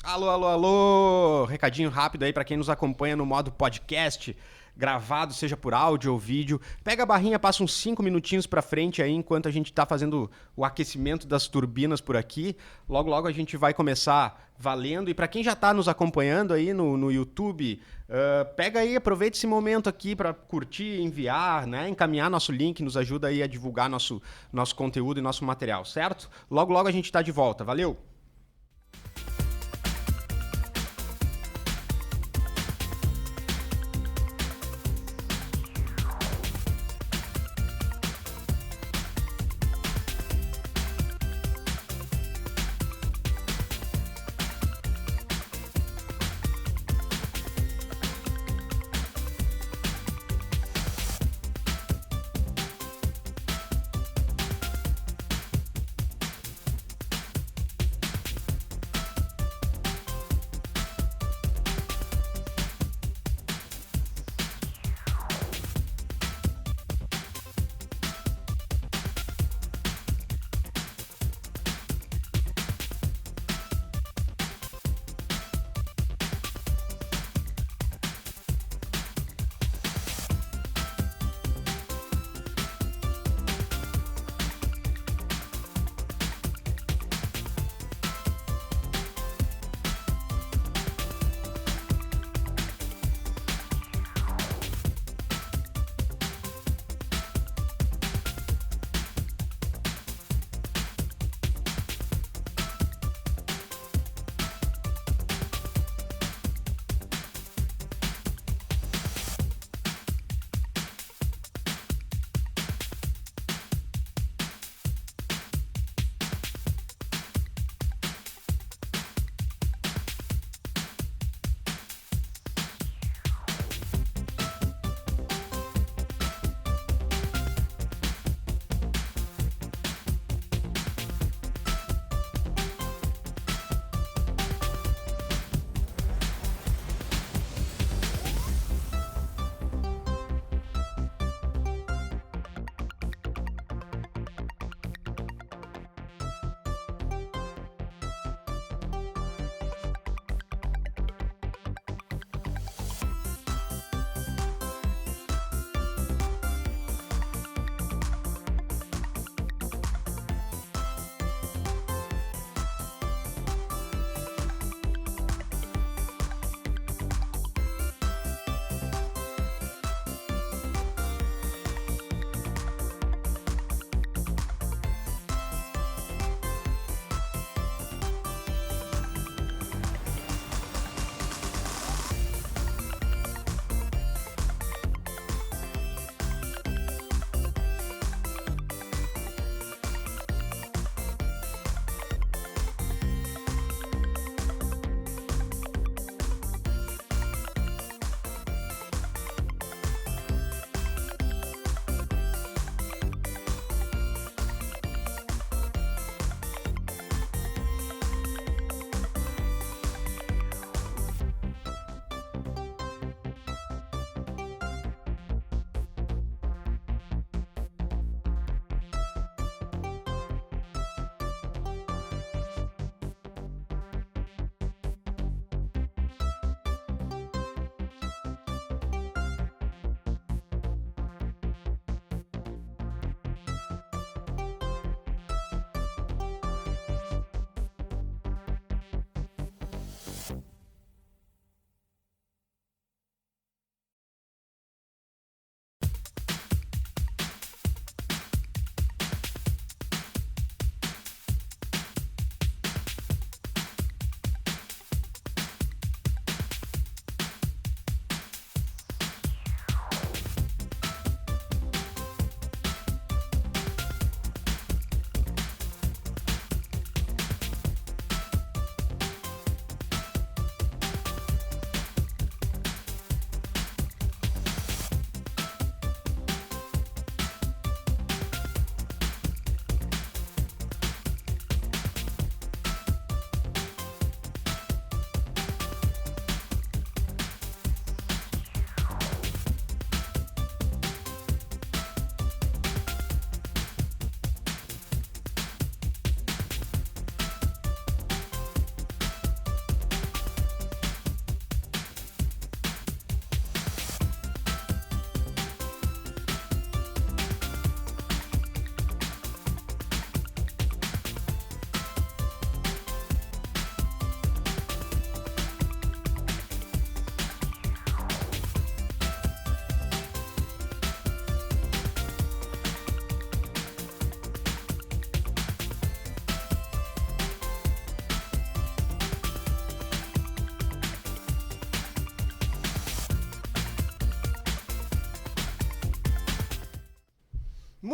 Alô, alô, alô! Recadinho rápido aí para quem nos acompanha no modo podcast, gravado, seja por áudio ou vídeo. Pega a barrinha, passa uns 5 minutinhos para frente aí enquanto a gente tá fazendo o aquecimento das turbinas por aqui. Logo, logo a gente vai começar valendo. E para quem já tá nos acompanhando aí no YouTube, pega aí, aproveita esse momento aqui para curtir, enviar, né? Encaminhar nosso link, nos ajuda aí a divulgar nosso conteúdo e nosso material, certo? Logo, logo a gente tá de volta. Valeu!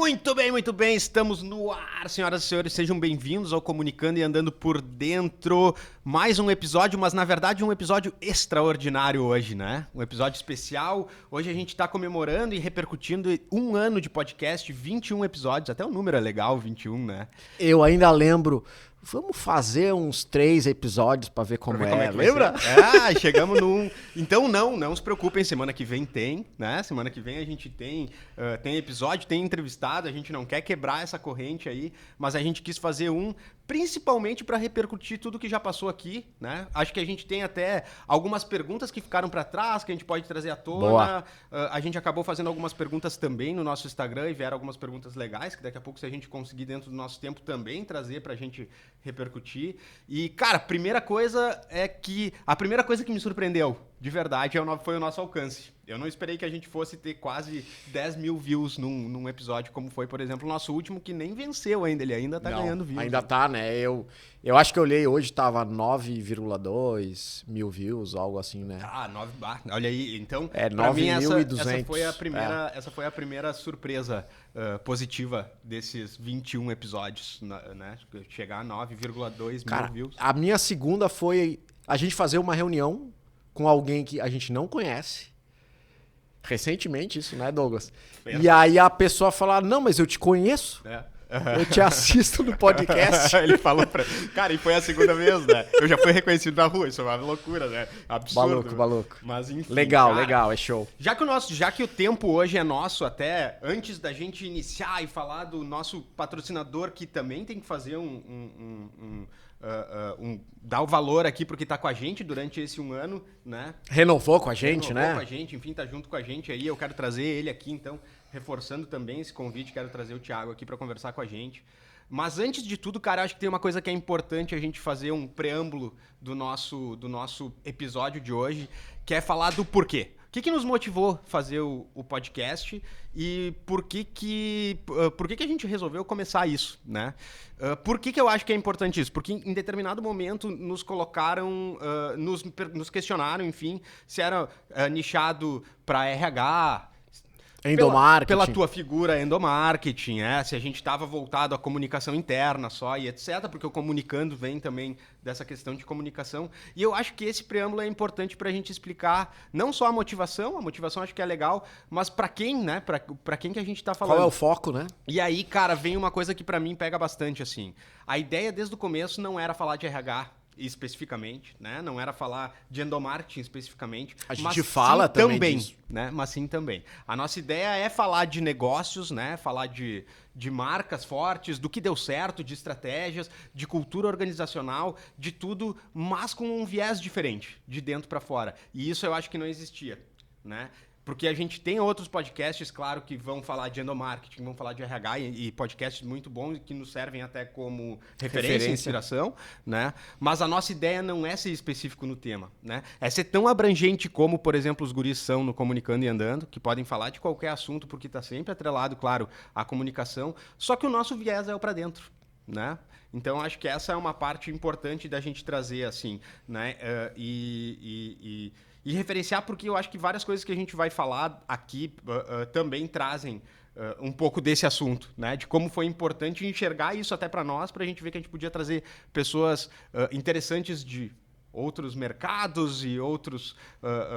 Muito bem, estamos no ar, senhoras e senhores, sejam bem-vindos ao Comunicando e Andando por Dentro. Mais um episódio, mas na verdade um episódio extraordinário hoje, né? Um episódio especial. Hoje a gente tá comemorando e repercutindo um ano de podcast, 21 episódios, até o número é legal, 21, né? Eu ainda lembro... Vamos fazer uns 3 episódios pra ver como é. Lembra? Chegamos num... Então não se preocupem, semana que vem tem, né? Semana que vem a gente tem episódio, tem entrevistado, a gente não quer quebrar essa corrente aí, mas a gente quis fazer um principalmente para repercutir tudo que já passou aqui, né? Acho que a gente tem até algumas perguntas que ficaram para trás, que a gente pode trazer à tona. A gente acabou fazendo algumas perguntas também no nosso Instagram e vieram algumas perguntas legais, que daqui a pouco, se a gente conseguir dentro do nosso tempo também trazer pra gente repercutir. E, cara, a primeira coisa que me surpreendeu, de verdade, foi o nosso alcance. Eu não esperei que a gente fosse ter quase 10 mil views num episódio, como foi, por exemplo, o nosso último, que nem venceu ainda. Ele ainda tá ganhando views. Ainda tá, né? Eu acho que eu olhei hoje, tava 9,2 mil views, algo assim, né? Olha aí. Então, pra mim, essa foi a primeira surpresa positiva desses 21 episódios, né? Chegar a 9,2 mil views. A minha segunda foi a gente fazer uma reunião com alguém que a gente não conhece. Recentemente isso, né, Douglas? E aí a pessoa fala, não, mas eu te conheço. Eu te assisto no podcast. Ele falou pra... Cara, e foi a segunda vez, né? Eu já fui reconhecido na rua, isso é uma loucura, né? Absurdo. Maluco. Mas enfim, Legal, é show. Já que o tempo hoje é nosso, até antes da gente iniciar e falar do nosso patrocinador, que também tem que fazer dar o valor aqui porque tá com a gente durante esse um ano, né? Renovou com a gente, né? Renovou com a gente, enfim, tá junto com a gente aí. Eu quero trazer ele aqui, então, reforçando também esse convite, quero trazer o Thiago aqui para conversar com a gente. Mas antes de tudo, cara, acho que tem uma coisa que é importante a gente fazer um preâmbulo do nosso episódio de hoje, que é falar do porquê. O que nos motivou a fazer o podcast e por que a gente resolveu começar isso, né? Por que eu acho que é importante isso? Porque em determinado momento nos colocaram, nos questionaram, enfim, se era nichado para RH, Endomarketing. Pela tua figura endomarketing, se a gente estava voltado à comunicação interna só e etc, porque o comunicando vem também dessa questão de comunicação. E eu acho que esse preâmbulo é importante para a gente explicar não só a motivação acho que é legal, mas para quem, né? Para quem que a gente está falando. Qual é o foco, né? E aí, cara, vem uma coisa que para mim pega bastante, assim. A ideia desde o começo não era falar de RH, especificamente, né? Não era falar de endomarketing especificamente. A gente fala também disso. Né? Mas sim também. A nossa ideia é falar de negócios, né? Falar de marcas fortes, do que deu certo, de estratégias, de cultura organizacional, de tudo, mas com um viés diferente, de dentro para fora. E isso eu acho que não existia, né? Porque a gente tem outros podcasts, claro, que vão falar de endomarketing, vão falar de RH e podcasts muito bons que nos servem até como referência e inspiração, né? Mas a nossa ideia não é ser específico no tema, né? É ser tão abrangente como, por exemplo, os guris são no Comunicando e Andando, que podem falar de qualquer assunto, porque está sempre atrelado, claro, à comunicação, só que o nosso viés é o para dentro, né? Então, acho que essa é uma parte importante da gente trazer, assim, né? E referenciar, porque eu acho que várias coisas que a gente vai falar aqui também trazem um pouco desse assunto, né? De como foi importante enxergar isso até para nós, para a gente ver que a gente podia trazer pessoas interessantes de outros mercados e outros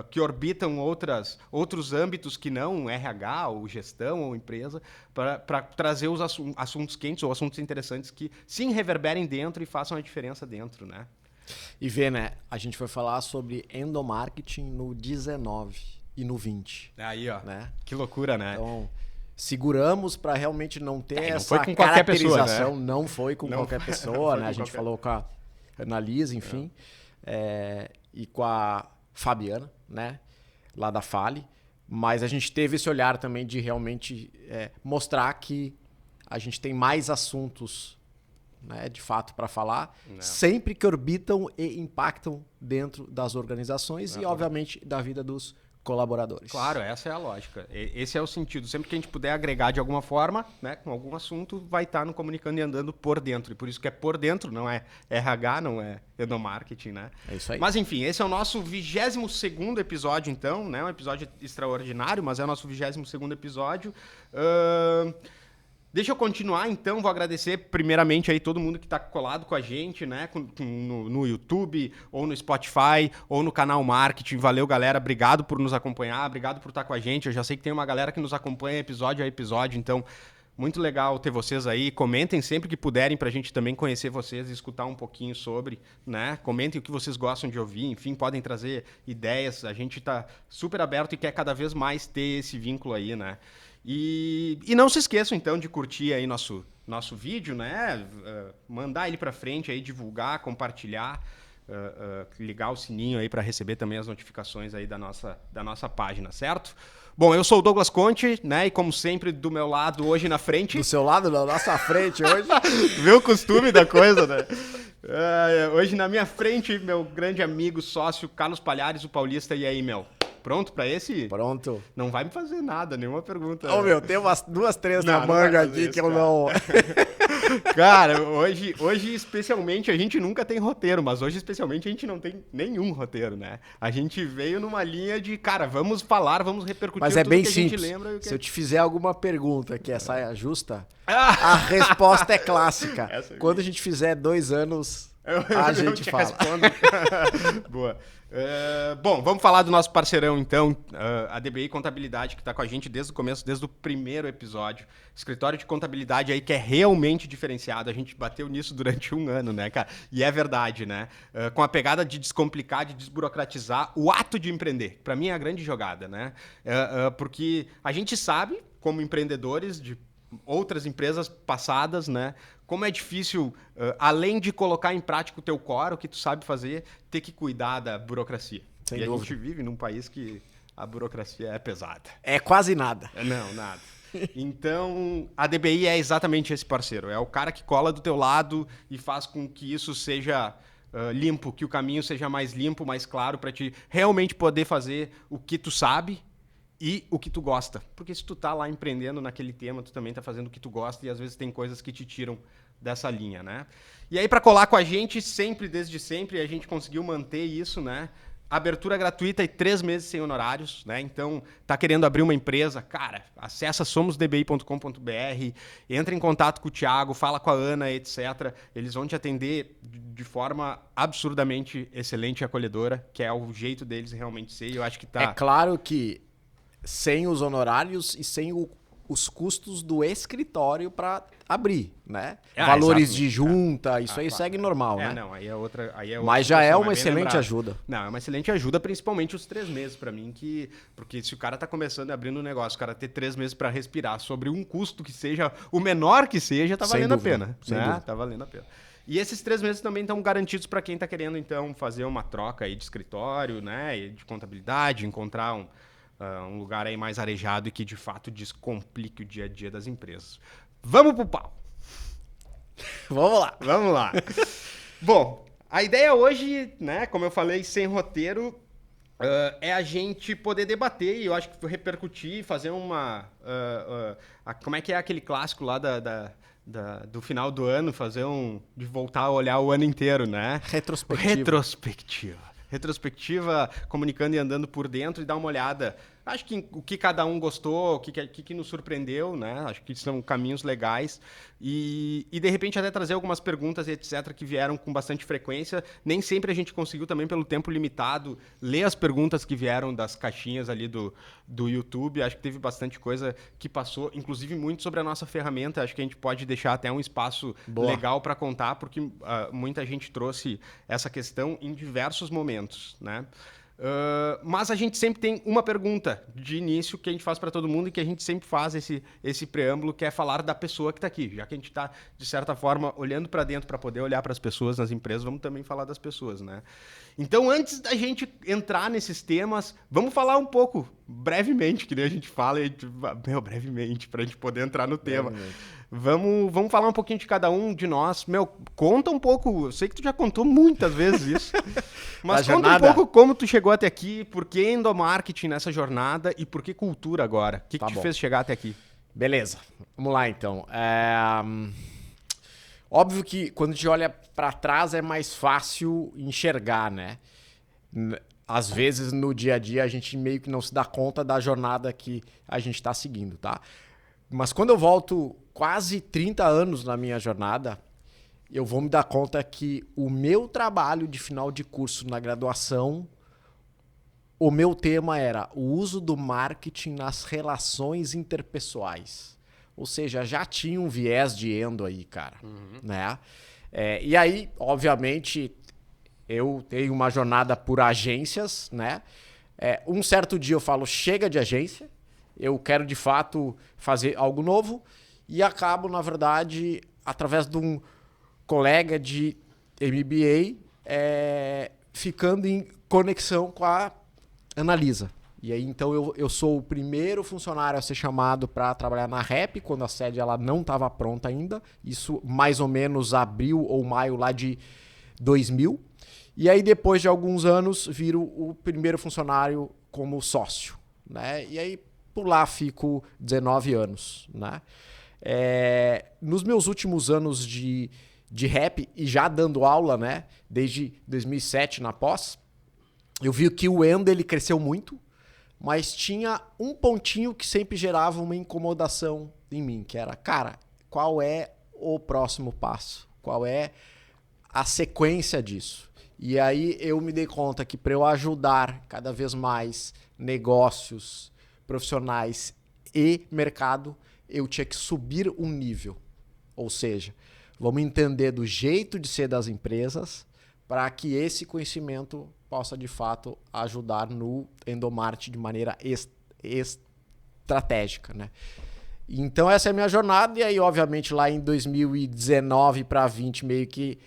que orbitam outros âmbitos que não RH ou gestão ou empresa, para trazer os assuntos quentes ou assuntos interessantes que sim reverberem dentro e façam a diferença dentro, né? E vê, né? A gente foi falar sobre endomarketing no 19 e no 20. Aí, ó. Né? Que loucura, né? Então, seguramos para realmente não ter essa não foi com qualquer pessoa, caracterização. Né? Não foi com qualquer pessoa, né? A gente falou com a Analisa, enfim. E com a Fabiana, né? Lá da Fale. Mas a gente teve esse olhar também de realmente mostrar que a gente tem mais assuntos, né, de fato, para falar, sempre que orbitam e impactam dentro das organizações e, obviamente, da vida dos colaboradores. Claro, essa é a lógica. Esse é o sentido. Sempre que a gente puder agregar de alguma forma, né, com algum assunto, vai estar no Comunicando e Andando por dentro. E por isso que é por dentro, não é RH, não é endomarketing, né? É isso aí. Mas enfim, esse é o nosso 22º episódio, então, né? Um episódio extraordinário, mas é o nosso 22º episódio. Deixa eu continuar, então, vou agradecer primeiramente aí todo mundo que está colado com a gente, né, no YouTube, ou no Spotify, ou no canal Marketing. Valeu, galera, obrigado por nos acompanhar, obrigado por estar com a gente. Eu já sei que tem uma galera que nos acompanha episódio a episódio, então muito legal ter vocês aí. Comentem sempre que puderem pra gente também conhecer vocês e escutar um pouquinho sobre, né? Comentem o que vocês gostam de ouvir, enfim, podem trazer ideias. A gente tá super aberto e quer cada vez mais ter esse vínculo aí, né? E não se esqueçam, então, de curtir aí nosso vídeo, né? Mandar ele pra frente aí, divulgar, compartilhar, ligar o sininho aí para receber também as notificações aí da nossa página, certo? Bom, eu sou o Douglas Conte, né? E como sempre, do meu lado, hoje na frente. Do seu lado, na nossa frente hoje. Vê o costume da coisa, né? Hoje na minha frente, meu grande amigo, sócio, Carlos Palhares, o Paulista. E aí, meu? Pronto pra esse? Pronto. Não vai me fazer nada, nenhuma pergunta. Ô, meu, tem umas 2, 3 na manga aqui que eu não... Cara, hoje especialmente a gente nunca tem roteiro, mas hoje especialmente a gente não tem nenhum roteiro, né? A gente veio numa linha de, cara, vamos falar, vamos repercutir mas é tudo bem que simples. a gente lembra. Se eu te fizer alguma pergunta que é saia justa, a resposta é clássica. Quando a gente fizer 2 anos, a gente fala. Boa. Bom, vamos falar do nosso parceirão, então, a DBI Contabilidade, que está com a gente desde o começo, desde o primeiro episódio. Escritório de contabilidade aí que é realmente diferenciado. A gente bateu nisso durante 1 ano, né, cara? E é verdade, né? Com a pegada de descomplicar, de desburocratizar o ato de empreender. Para mim é a grande jogada, né? Porque a gente sabe, como empreendedores de outras empresas passadas, né? Como é difícil, além de colocar em prática o teu core, o que tu sabe fazer, ter que cuidar da burocracia. Sem e dúvida. a gente vive num país que a burocracia é pesada. É quase nada. Não, nada. Então, a DBI é exatamente esse parceiro. É o cara que cola do teu lado e faz com que isso seja limpo, que o caminho seja mais limpo, mais claro, para te realmente poder fazer o que tu sabe e o que tu gosta. Porque se tu tá lá empreendendo naquele tema, tu também tá fazendo o que tu gosta e às vezes tem coisas que te tiram dessa linha, né? E aí, para colar com a gente, sempre, desde sempre, a gente conseguiu manter isso, né? Abertura gratuita e 3 meses sem honorários, né? Então, tá querendo abrir uma empresa? Cara, acessa somosdbi.com.br, entra em contato com o Thiago, fala com a Ana, etc. Eles vão te atender de forma absurdamente excelente e acolhedora, que é o jeito deles realmente ser, e eu acho que tá... É claro que sem os honorários e sem os custos do escritório para abrir, né? Valores exatamente. de junta, isso aí claro. segue normal, né? Não, aí é outra Mas já é situação, uma bem excelente lembrado. ajuda. Não, é uma excelente ajuda, principalmente os 3 meses para mim, porque se o cara tá começando e abrindo um negócio, o cara ter 3 meses para respirar sobre um custo que seja o menor que seja, tá Sem valendo dúvida, a pena, sem né? dúvida. Tá valendo a pena. E esses 3 meses também estão garantidos para quem tá querendo então fazer uma troca aí de escritório, né, e de contabilidade, encontrar um lugar aí mais arejado e que de fato descomplique o dia a dia das empresas. Vamos pro pau. Vamos lá. Vamos lá. Bom, a ideia hoje, né, como eu falei, sem roteiro, é a gente poder debater e eu acho que repercutir, fazer uma... como é que é aquele clássico lá do final do ano, de voltar a olhar o ano inteiro, né? Retrospectiva, comunicando e andando por dentro e dar uma olhada. Acho que o que cada um gostou, o que nos surpreendeu, né? Acho que são caminhos legais. E de repente até trazer algumas perguntas e etc. que vieram com bastante frequência. Nem sempre a gente conseguiu também, pelo tempo limitado, ler as perguntas que vieram das caixinhas ali do YouTube. Acho que teve bastante coisa que passou, inclusive muito sobre a nossa ferramenta. Acho que a gente pode deixar até um espaço legal para contar, porque muita gente trouxe essa questão em diversos momentos, né? Mas a gente sempre tem uma pergunta de início que a gente faz para todo mundo e que a gente sempre faz esse preâmbulo, que é falar da pessoa que está aqui. Já que a gente está, de certa forma, olhando para dentro para poder olhar para as pessoas nas empresas, vamos também falar das pessoas, né? Então, antes da gente entrar nesses temas, vamos falar um pouco, brevemente, que nem a gente fala, brevemente, para a gente poder entrar no tema. Vamos falar um pouquinho de cada um de nós. Conta um pouco, eu sei que tu já contou muitas vezes isso, mas conta um pouco como tu chegou até aqui, por que endomarketing nessa jornada e por que cultura agora? O que te fez chegar até aqui? Beleza, vamos lá então. Óbvio que quando a gente olha para trás é mais fácil enxergar, né? Às vezes no dia a dia a gente meio que não se dá conta da jornada que a gente está seguindo, tá? Mas quando eu volto quase 30 anos na minha jornada, eu vou me dar conta que o meu trabalho de final de curso na graduação, o meu tema era o uso do marketing nas relações interpessoais. Ou seja, já tinha um viés de endo aí, cara. Né? E aí, obviamente, eu tenho uma jornada por agências, né? Um certo dia eu falo, chega de agência, eu quero de fato fazer algo novo e acabo, na verdade, através de um colega de MBA, ficando em conexão com a Analisa. E aí, então, eu sou o primeiro funcionário a ser chamado para trabalhar na Rap, quando a sede ela não estava pronta ainda. Isso mais ou menos abril ou maio lá de 2000. E aí, depois de alguns anos, viro o primeiro funcionário como sócio. Né? E aí, por lá, fico 19 anos. Né? Nos meus últimos anos de Rap, e já dando aula, né? Desde 2007 na pós, eu vi que o Endo ele cresceu muito, mas tinha um pontinho que sempre gerava uma incomodação em mim, que era, cara, qual é o próximo passo? Qual é a sequência disso? E aí eu me dei conta que para eu ajudar cada vez mais negócios, profissionais e mercado, eu tinha que subir um nível. Ou seja, vamos entender do jeito de ser das empresas para que esse conhecimento possa, de fato, ajudar no endomarketing de maneira estratégica. Né? Então, essa é a minha jornada. E aí, obviamente, lá em 2019 para 2020, meio que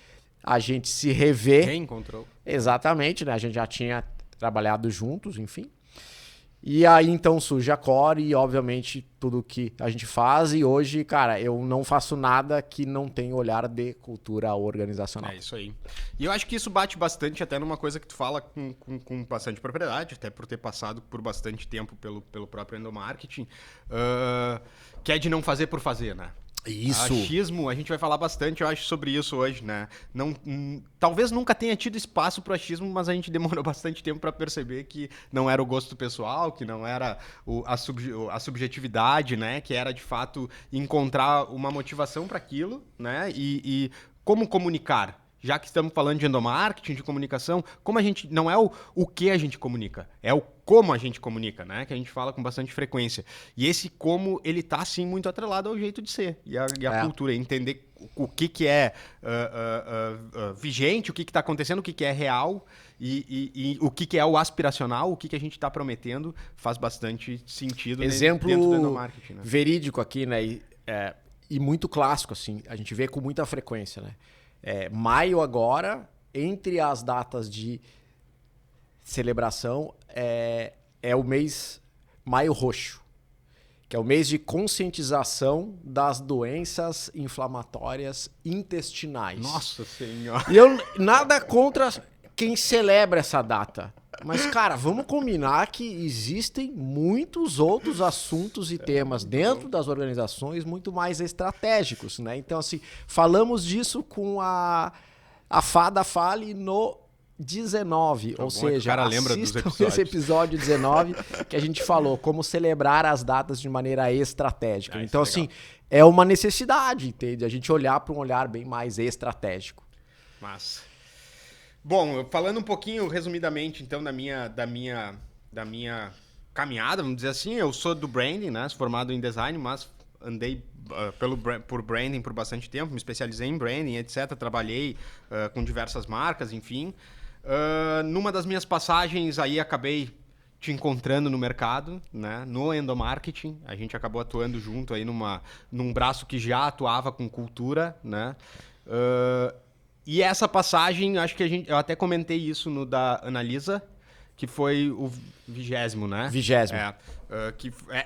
a gente se revê. Reencontrou. Exatamente, né? A gente já tinha trabalhado juntos, enfim. E aí, então, surge a Core e, obviamente, tudo que a gente faz. E hoje, cara, eu não faço nada que não tenha olhar de cultura organizacional. É isso aí. E eu acho que isso bate bastante até numa coisa que tu fala com bastante propriedade, até por ter passado por bastante tempo pelo próprio endomarketing, que é de não fazer por fazer, né? Isso. Achismo, a gente vai falar bastante, eu acho, sobre isso hoje, né? Talvez nunca tenha tido espaço para achismo, mas a gente demorou bastante tempo para perceber que não era o gosto pessoal, que não era a subjetividade, né? Que era, de fato, encontrar uma motivação para aquilo, né? E como comunicar. Já que estamos falando de endomarketing, de comunicação, como a gente não é o que a gente comunica, é o como a gente comunica, né? Que a gente fala com bastante frequência. E esse como, ele tá, sim, muito atrelado ao jeito de ser. E a cultura, entender o que é vigente, o que está acontecendo, o que é real e o que é o aspiracional, o que a gente está prometendo, faz bastante sentido Exemplo dentro do endomarketing. Né? Verídico aqui, né? E muito clássico, assim. A gente vê com muita frequência, né? Maio agora, entre as datas de celebração, é o mês Maio Roxo, que é o mês de conscientização das doenças inflamatórias intestinais. Nossa Senhora! E eu nada contra quem celebra essa data. Mas, cara, vamos combinar que existem muitos outros assuntos e temas dentro das organizações muito mais estratégicos, né? Então, assim, falamos disso com a Fada Fale no 19, ou seja, cara lembra dos episódios. Esse episódio 19 que a gente falou como celebrar as datas de maneira estratégica. Então, assim, é uma necessidade, entende? A gente olhar para um olhar bem mais estratégico. Massa. Bom, falando um pouquinho, resumidamente, então, da minha caminhada, vamos dizer assim, eu sou do branding, né? Sou formado em design, mas andei por branding por bastante tempo, me especializei em branding, etc. Trabalhei com diversas marcas, enfim. Numa das minhas passagens, aí acabei te encontrando no mercado, né? No endomarketing. A gente acabou atuando junto aí num braço que já atuava com cultura, né? E essa passagem, acho que eu até comentei isso no da Analisa, que foi o 20º, né? 20º.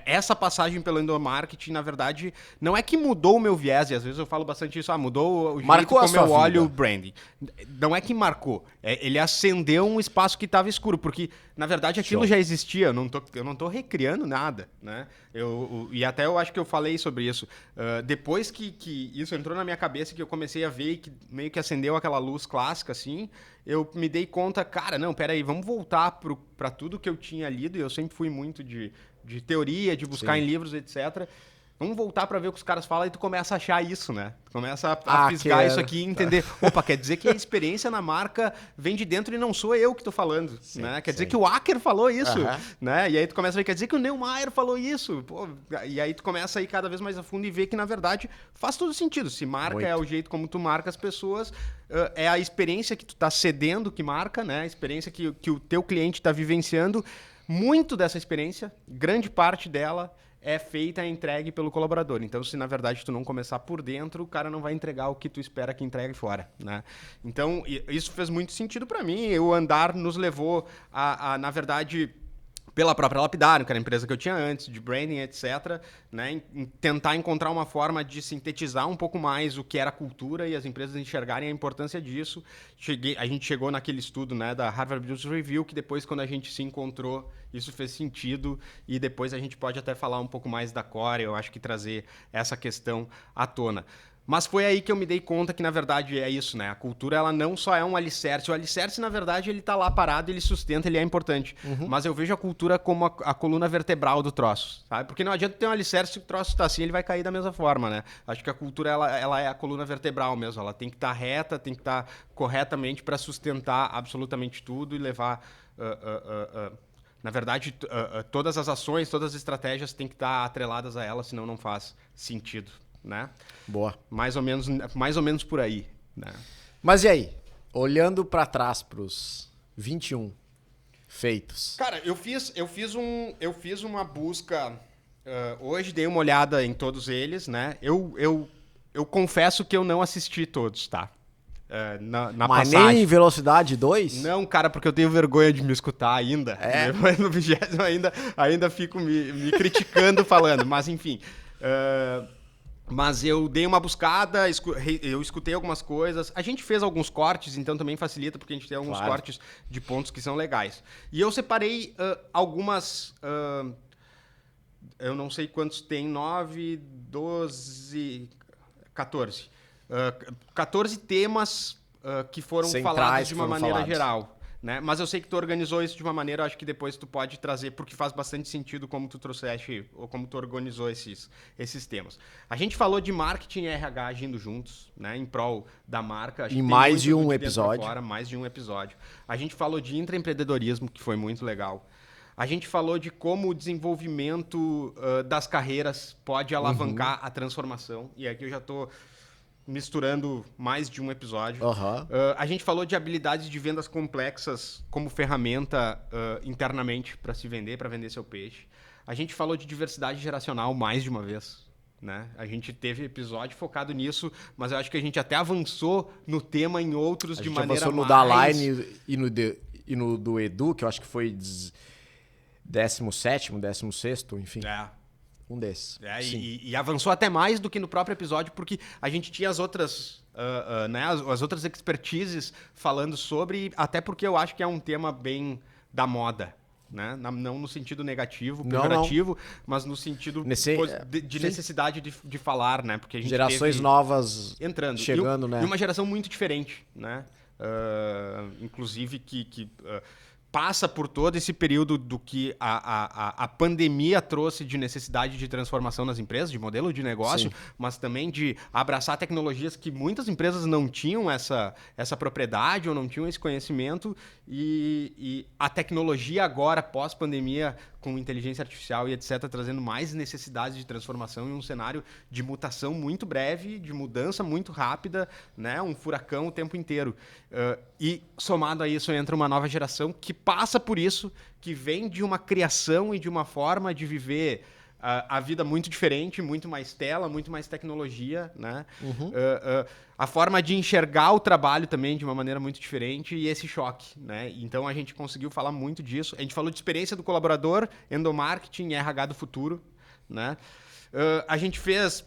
Essa passagem pelo endomarketing, na verdade, não é que mudou o meu viés, e às vezes eu falo bastante isso, mudou o jeito como eu olho o branding. Não é que marcou, ele acendeu um espaço que estava escuro, porque, na verdade, aquilo já existia, eu não tô recriando nada, né? E até eu acho que eu falei sobre isso. Depois que isso entrou na minha cabeça, que eu comecei a ver, que meio que acendeu aquela luz clássica, assim, eu me dei conta, cara, não, peraí, vamos voltar para tudo que eu tinha lido, e eu sempre fui muito de teoria, de buscar em livros, etc. Vamos voltar para ver o que os caras falam e tu começa a achar isso, né? Tu começa a fisgar isso aqui e entender. Opa, quer dizer que a experiência na marca vem de dentro e não sou eu que tô falando, sim, né? Quer dizer que o Acker falou isso, né? E aí tu começa a ver, quer dizer que o Neumayer falou isso. Pô, e aí tu começa a ir cada vez mais a fundo e ver que, na verdade, faz todo sentido. Se marca é o jeito como tu marca as pessoas, é a experiência que tu tá cedendo que marca, né? A experiência que o teu cliente tá vivenciando. Muito dessa experiência, grande parte dela, é feita e entregue pelo colaborador. Então, se na verdade tu não começar por dentro, o cara não vai entregar o que tu espera que entregue fora, né? Então, isso fez muito sentido para mim. O Andar nos levou na verdade, pela própria Lapidário, que era a empresa que eu tinha antes, de branding, etc., né? Em tentar encontrar uma forma de sintetizar um pouco mais o que era cultura e as empresas enxergarem a importância disso. A gente chegou naquele estudo, né, da Harvard Business Review, que depois, quando a gente se encontrou, isso fez sentido, e depois a gente pode até falar um pouco mais da Core, eu acho que trazer essa questão à tona. Mas foi aí que eu me dei conta que, na verdade, é isso, né? A cultura, ela não só é um alicerce. O alicerce, na verdade, ele tá lá parado, ele sustenta, ele é importante. Mas eu vejo a cultura como a coluna vertebral do troço, sabe? Porque não adianta ter um alicerce, se o troço tá assim, ele vai cair da mesma forma, né? Acho que a cultura, ela é a coluna vertebral mesmo. Ela tem que estar reta, tem que estar corretamente para sustentar absolutamente tudo e levar... Na verdade, todas as ações, todas as estratégias têm que estar atreladas a ela, senão não faz sentido, né? Boa. Mais ou menos por aí, né? Mas e aí? Olhando para trás para os 21 feitos. Cara, eu fiz uma busca hoje, dei uma olhada em todos eles, né? Eu confesso que eu não assisti todos, tá? Na Mas passagem. nem Velocidade 2? Não, cara, porque eu tenho vergonha de me escutar ainda. Depois no 20º ainda fico me criticando falando, mas enfim. Mas eu dei uma buscada, eu escutei algumas coisas. A gente fez alguns cortes, então também facilita, porque a gente tem alguns cortes de pontos que são legais. E eu separei algumas... eu não sei quantos tem, 9, 12, 14. 14 temas que foram falados de uma maneira geral. Né? Mas eu sei que tu organizou isso de uma maneira, acho que depois tu pode trazer, porque faz bastante sentido como tu trouxeste, ou como tu organizou esses temas. A gente falou de marketing e RH agindo juntos, né? Em prol da marca. Em mais de um episódio. Mais de um episódio. A gente falou de intraempreendedorismo, que foi muito legal. A gente falou de como o desenvolvimento das carreiras pode alavancar a transformação. E aqui eu já estou... misturando mais de um episódio. A gente falou de habilidades de vendas complexas como ferramenta internamente para se vender, para vender seu peixe. A gente falou de diversidade geracional mais de uma vez, né? A gente teve episódio focado nisso, mas eu acho que a gente até avançou no tema em outros de maneira mais... A gente avançou no da Line e no do Edu, que eu acho que foi 17º, 16º, enfim. Um desses. E avançou até mais do que no próprio episódio, porque a gente tinha as outras, né, as outras expertises falando sobre, até porque eu acho que é um tema bem da moda. Né? Não no sentido negativo, pejorativo, mas no sentido de necessidade de falar, né? Porque a gente gerações novas entrando, chegando, né? E uma geração muito diferente, né? Inclusive que passa por todo esse período do que a pandemia trouxe de necessidade de transformação nas empresas, de modelo de negócio, mas também de abraçar tecnologias que muitas empresas não tinham essa propriedade ou não tinham esse conhecimento, e a tecnologia agora, pós-pandemia, com inteligência artificial e etc., trazendo mais necessidades de transformação em um cenário de mutação muito breve, de mudança muito rápida, né? Um furacão o tempo inteiro. E somado a isso entra uma nova geração que passa por isso, que vem de uma criação e de uma forma de viver a vida muito diferente, muito mais tela, muito mais tecnologia, né? A forma de enxergar o trabalho também de uma maneira muito diferente, e esse choque, né? Então a gente conseguiu falar muito disso. A gente falou de experiência do colaborador, endomarketing, RH do futuro, né? A gente fez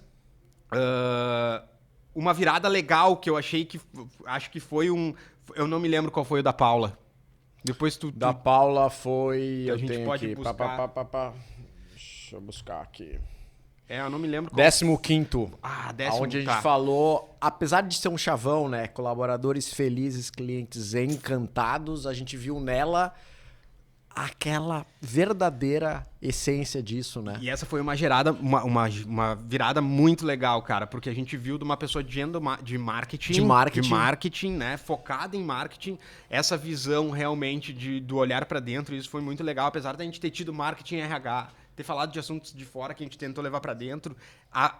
uma virada legal que eu achei que... Acho que foi eu não me lembro qual foi o da Paula. Depois Da Paula foi... A gente pode buscar... Deixa eu buscar aqui. Eu não me lembro qual... 15º. 15º. Onde a gente falou, apesar de ser um chavão, né? Colaboradores felizes, clientes encantados, a gente viu nela aquela verdadeira essência disso, né? E essa foi uma virada muito legal, cara, porque a gente viu de uma pessoa de marketing, né, focada em marketing, essa visão realmente do olhar para dentro, isso foi muito legal, apesar da gente ter tido marketing RH, ter falado de assuntos de fora que a gente tentou levar para dentro,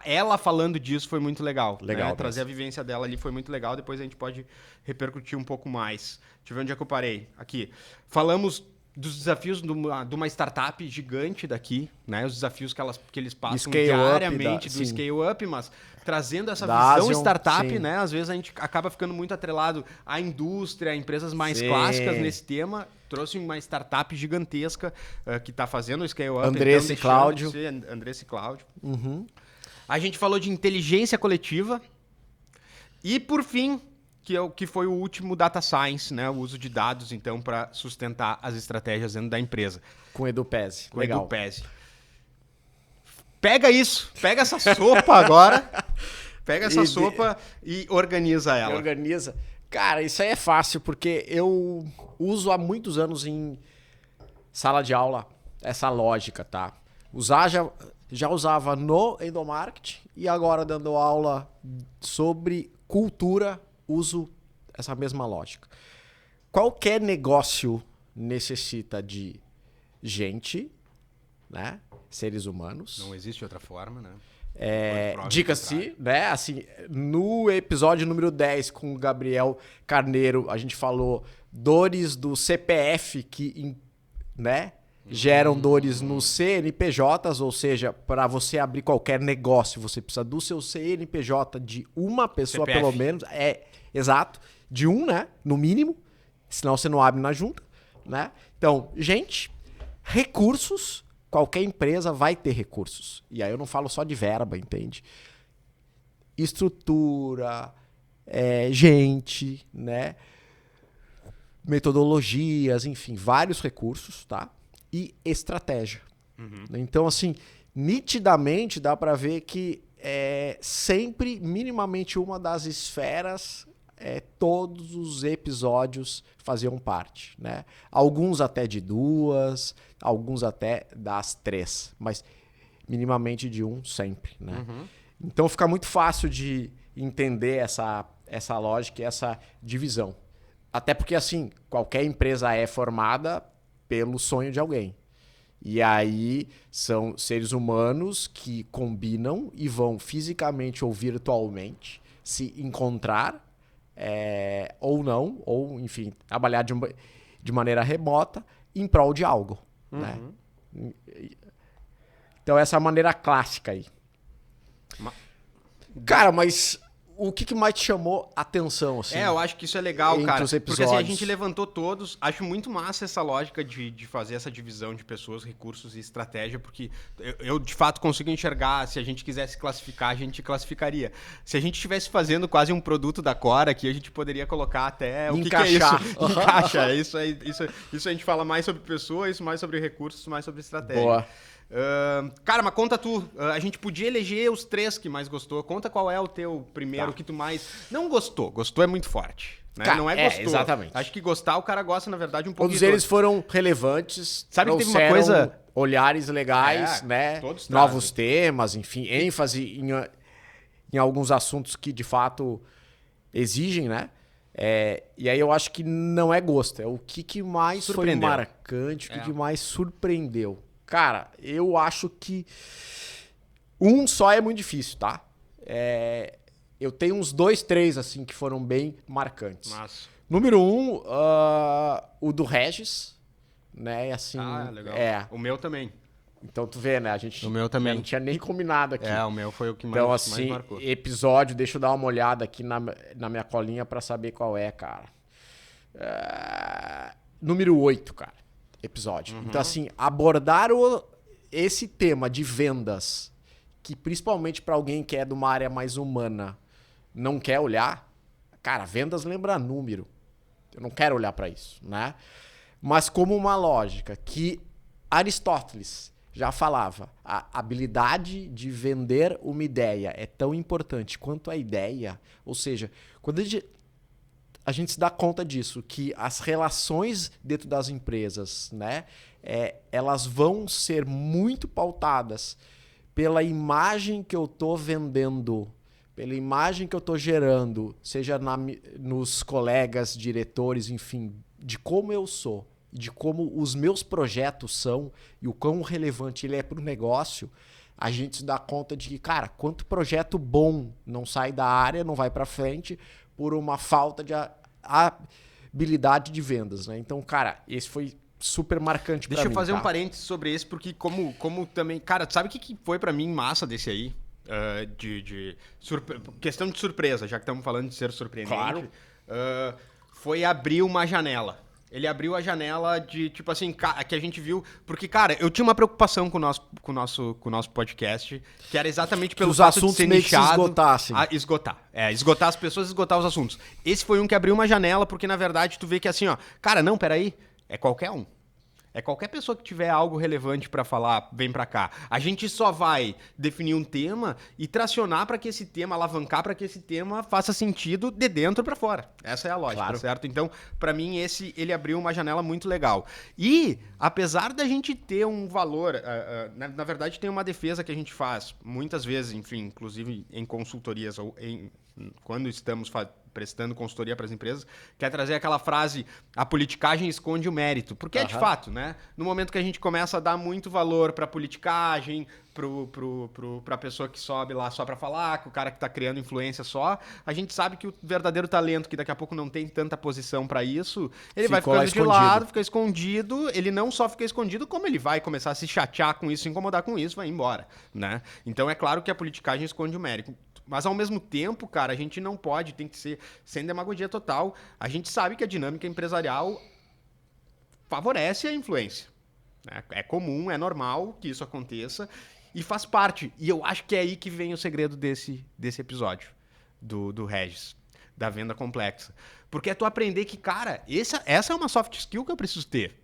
ela falando disso foi muito legal. Legal, né? Trazer a vivência dela ali foi muito legal, depois a gente pode repercutir um pouco mais. Deixa eu ver onde é que eu parei. Aqui. Falamos dos desafios de uma startup gigante daqui, né? Os desafios que eles passam diariamente do scale-up, mas trazendo essa visão startup, sim. né? Às vezes a gente acaba ficando muito atrelado à indústria, a empresas mais clássicas nesse tema. Trouxe uma startup gigantesca que está fazendo o scale-up. Andressa e Cláudio. Andressa e Cláudio. Uhum. A gente falou de inteligência coletiva. E, por fim, que foi o último data science, né? O uso de dados, então, para sustentar as estratégias dentro da empresa. Com EduPese. Legal. EduPese. Pega isso, pega essa sopa agora, pega essa sopa e organiza ela. Organiza. Cara, isso aí é fácil, porque eu uso há muitos anos em sala de aula essa lógica, tá? Já usava no endomarketing e agora dando aula sobre cultura, uso essa mesma lógica. Qualquer negócio necessita de gente, né? Seres humanos. Não existe outra forma, né? Dica-se, né? Assim, no episódio número 10 com o Gabriel Carneiro, a gente falou dores do CPF que, né, geram dores nos CNPJs, ou seja, para você abrir qualquer negócio, você precisa do seu CNPJ de uma pessoa, CPF. pelo menos. Exato, de um, né? No mínimo, senão você não abre na junta, né? Então, gente, recursos. Qualquer empresa vai ter recursos. E aí eu não falo só de verba, entende? Estrutura, gente, né? Metodologias, enfim, vários recursos, tá? E estratégia. Uhum. Então, assim, nitidamente dá para ver que sempre, minimamente, uma das esferas, todos os episódios faziam parte, né? Alguns até de 2, alguns até das 3, mas minimamente de 1 sempre, né? Uhum. Então fica muito fácil de entender essa lógica e essa divisão. Até porque, assim, qualquer empresa é formada pelo sonho de alguém. E aí são seres humanos que combinam e vão fisicamente ou virtualmente se encontrar ou não, ou enfim, trabalhar de maneira remota em prol de algo. Uhum. Né? Então essa é a maneira clássica aí. Cara, mas o que mais te chamou atenção? Assim, eu acho que isso é legal, cara. Porque assim, a gente levantou todos. Acho muito massa essa lógica de fazer essa divisão de pessoas, recursos e estratégia, porque eu de fato consigo enxergar. Se a gente quisesse classificar, a gente classificaria. Se a gente estivesse fazendo quase um produto da Cora aqui, a gente poderia colocar até o que é isso. Encaixa. Isso a gente fala mais sobre pessoas, mais sobre recursos, mais sobre estratégia. Boa. Cara, mas conta tu. A gente podia eleger os 3 que mais gostou. Conta qual é o teu primeiro que tu mais não gostou. Gostou é muito forte. Né? Cara, não é gostou. Exatamente. Acho que gostar, o cara gosta, na verdade, um pouco. Todos eles foram relevantes. Sabe que teve uma coisa. Olhares legais, né? Novos temas, enfim, ênfase em alguns assuntos que de fato exigem, né? E aí eu acho que não é gosto. É o que mais foi marcante, o que mais surpreendeu. Cara, eu acho que um só é muito difícil, tá? Eu tenho uns 2, 3, assim, que foram bem marcantes. Massa. Número 1, o do Regis, né? Assim, legal. O meu também. Então tu vê, né? A gente o meu também. Não tinha nem combinado aqui. O meu foi o que mais, mais marcou. Episódio, deixa eu dar uma olhada aqui na minha colinha pra saber qual é, cara. Número 8, cara. Episódio. Uhum. Então, assim, abordar esse tema de vendas, que principalmente para alguém que é de uma área mais humana, não quer olhar, cara, vendas lembra número. Eu não quero olhar para isso, né? Mas como uma lógica que Aristóteles já falava, a habilidade de vender uma ideia é tão importante quanto a ideia. Ou seja, quando a gente se dá conta disso, que as relações dentro das empresas, né, elas vão ser muito pautadas pela imagem que eu estou vendendo, pela imagem que eu estou gerando, seja nos colegas, diretores, enfim, de como eu sou, de como os meus projetos são e o quão relevante ele é para o negócio, a gente se dá conta de que, cara, quanto projeto bom não sai da área, não vai para frente por uma falta de habilidade de vendas, né? Então, cara, esse foi super marcante pra mim. Deixa eu fazer um parênteses sobre esse, porque como também... Cara, sabe o que foi pra mim massa desse aí? Questão de surpresa, já que estamos falando de ser surpreendente. Claro. Foi abrir uma janela. Ele abriu a janela de, tipo assim, que a gente viu... Porque, cara, eu tinha uma preocupação com o nosso podcast, que era exatamente pelo fato de ser nichado. Se esgotassem. Esgotar. Esgotar as pessoas e esgotar os assuntos. Esse foi um que abriu uma janela, porque, na verdade, tu vê que assim, ó... Cara, não, peraí. É qualquer um. É qualquer pessoa que tiver algo relevante pra falar, vem pra cá. A gente só vai definir um tema e tracionar pra que esse tema, alavancar pra que esse tema faça sentido de dentro pra fora. Essa é a lógica, claro. Certo? Então, pra mim, ele abriu uma janela muito legal. E, apesar da gente ter um valor, na verdade, tem uma defesa que a gente faz, muitas vezes, enfim, inclusive em consultorias ou quando estamos prestando consultoria para as empresas, quer trazer aquela frase, a politicagem esconde o mérito. Porque é de fato, né? No momento que a gente começa a dar muito valor para a politicagem, para a pessoa que sobe lá só para falar, com o cara que está criando influência só, a gente sabe que o verdadeiro talento, que daqui a pouco não tem tanta posição para isso, ele vai ficando de lado, fica escondido. Ele não só fica escondido, como ele vai começar a se chatear com isso, se incomodar com isso, vai embora, né? Então é claro que a politicagem esconde o mérito. Mas, ao mesmo tempo, cara, a gente não pode, tem que ser sem demagogia total. A gente sabe que a dinâmica empresarial favorece a influência. É comum, é normal que isso aconteça e faz parte. E eu acho que é aí que vem o segredo desse episódio do Regis, da venda complexa. Porque é tu aprender que, cara, essa é uma soft skill que eu preciso ter.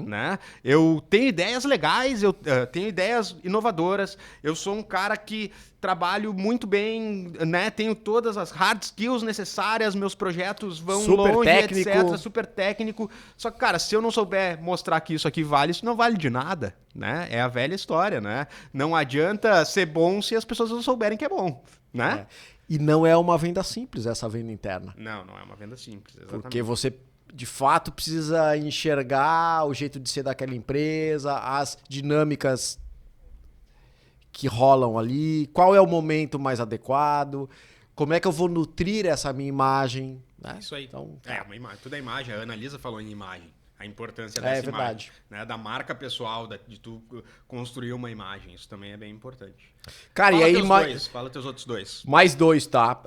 Né? Eu tenho ideias legais, eu tenho ideias inovadoras, eu sou um cara que trabalho muito bem, né? Tenho todas as hard skills necessárias, meus projetos vão super longe, técnico. Etc, super técnico. Só que, cara, se eu não souber mostrar que isso aqui vale, isso não vale de nada, né? É a velha história, né? Não adianta ser bom se as pessoas não souberem que é bom, né? E não é uma venda simples, essa venda interna. Não é uma venda simples, exatamente. Porque você de fato precisa enxergar o jeito de ser daquela empresa, as dinâmicas que rolam ali, qual é o momento mais adequado, como é que eu vou nutrir essa minha imagem. Né? Isso aí. Então, uma imagem, tudo é imagem. A Ana-Lisa falou em imagem. A importância dessa imagem. Né? Da marca pessoal, de tu construir uma imagem. Isso também é bem importante. Cara, fala e aí fala teus outros dois. Mais dois, tá?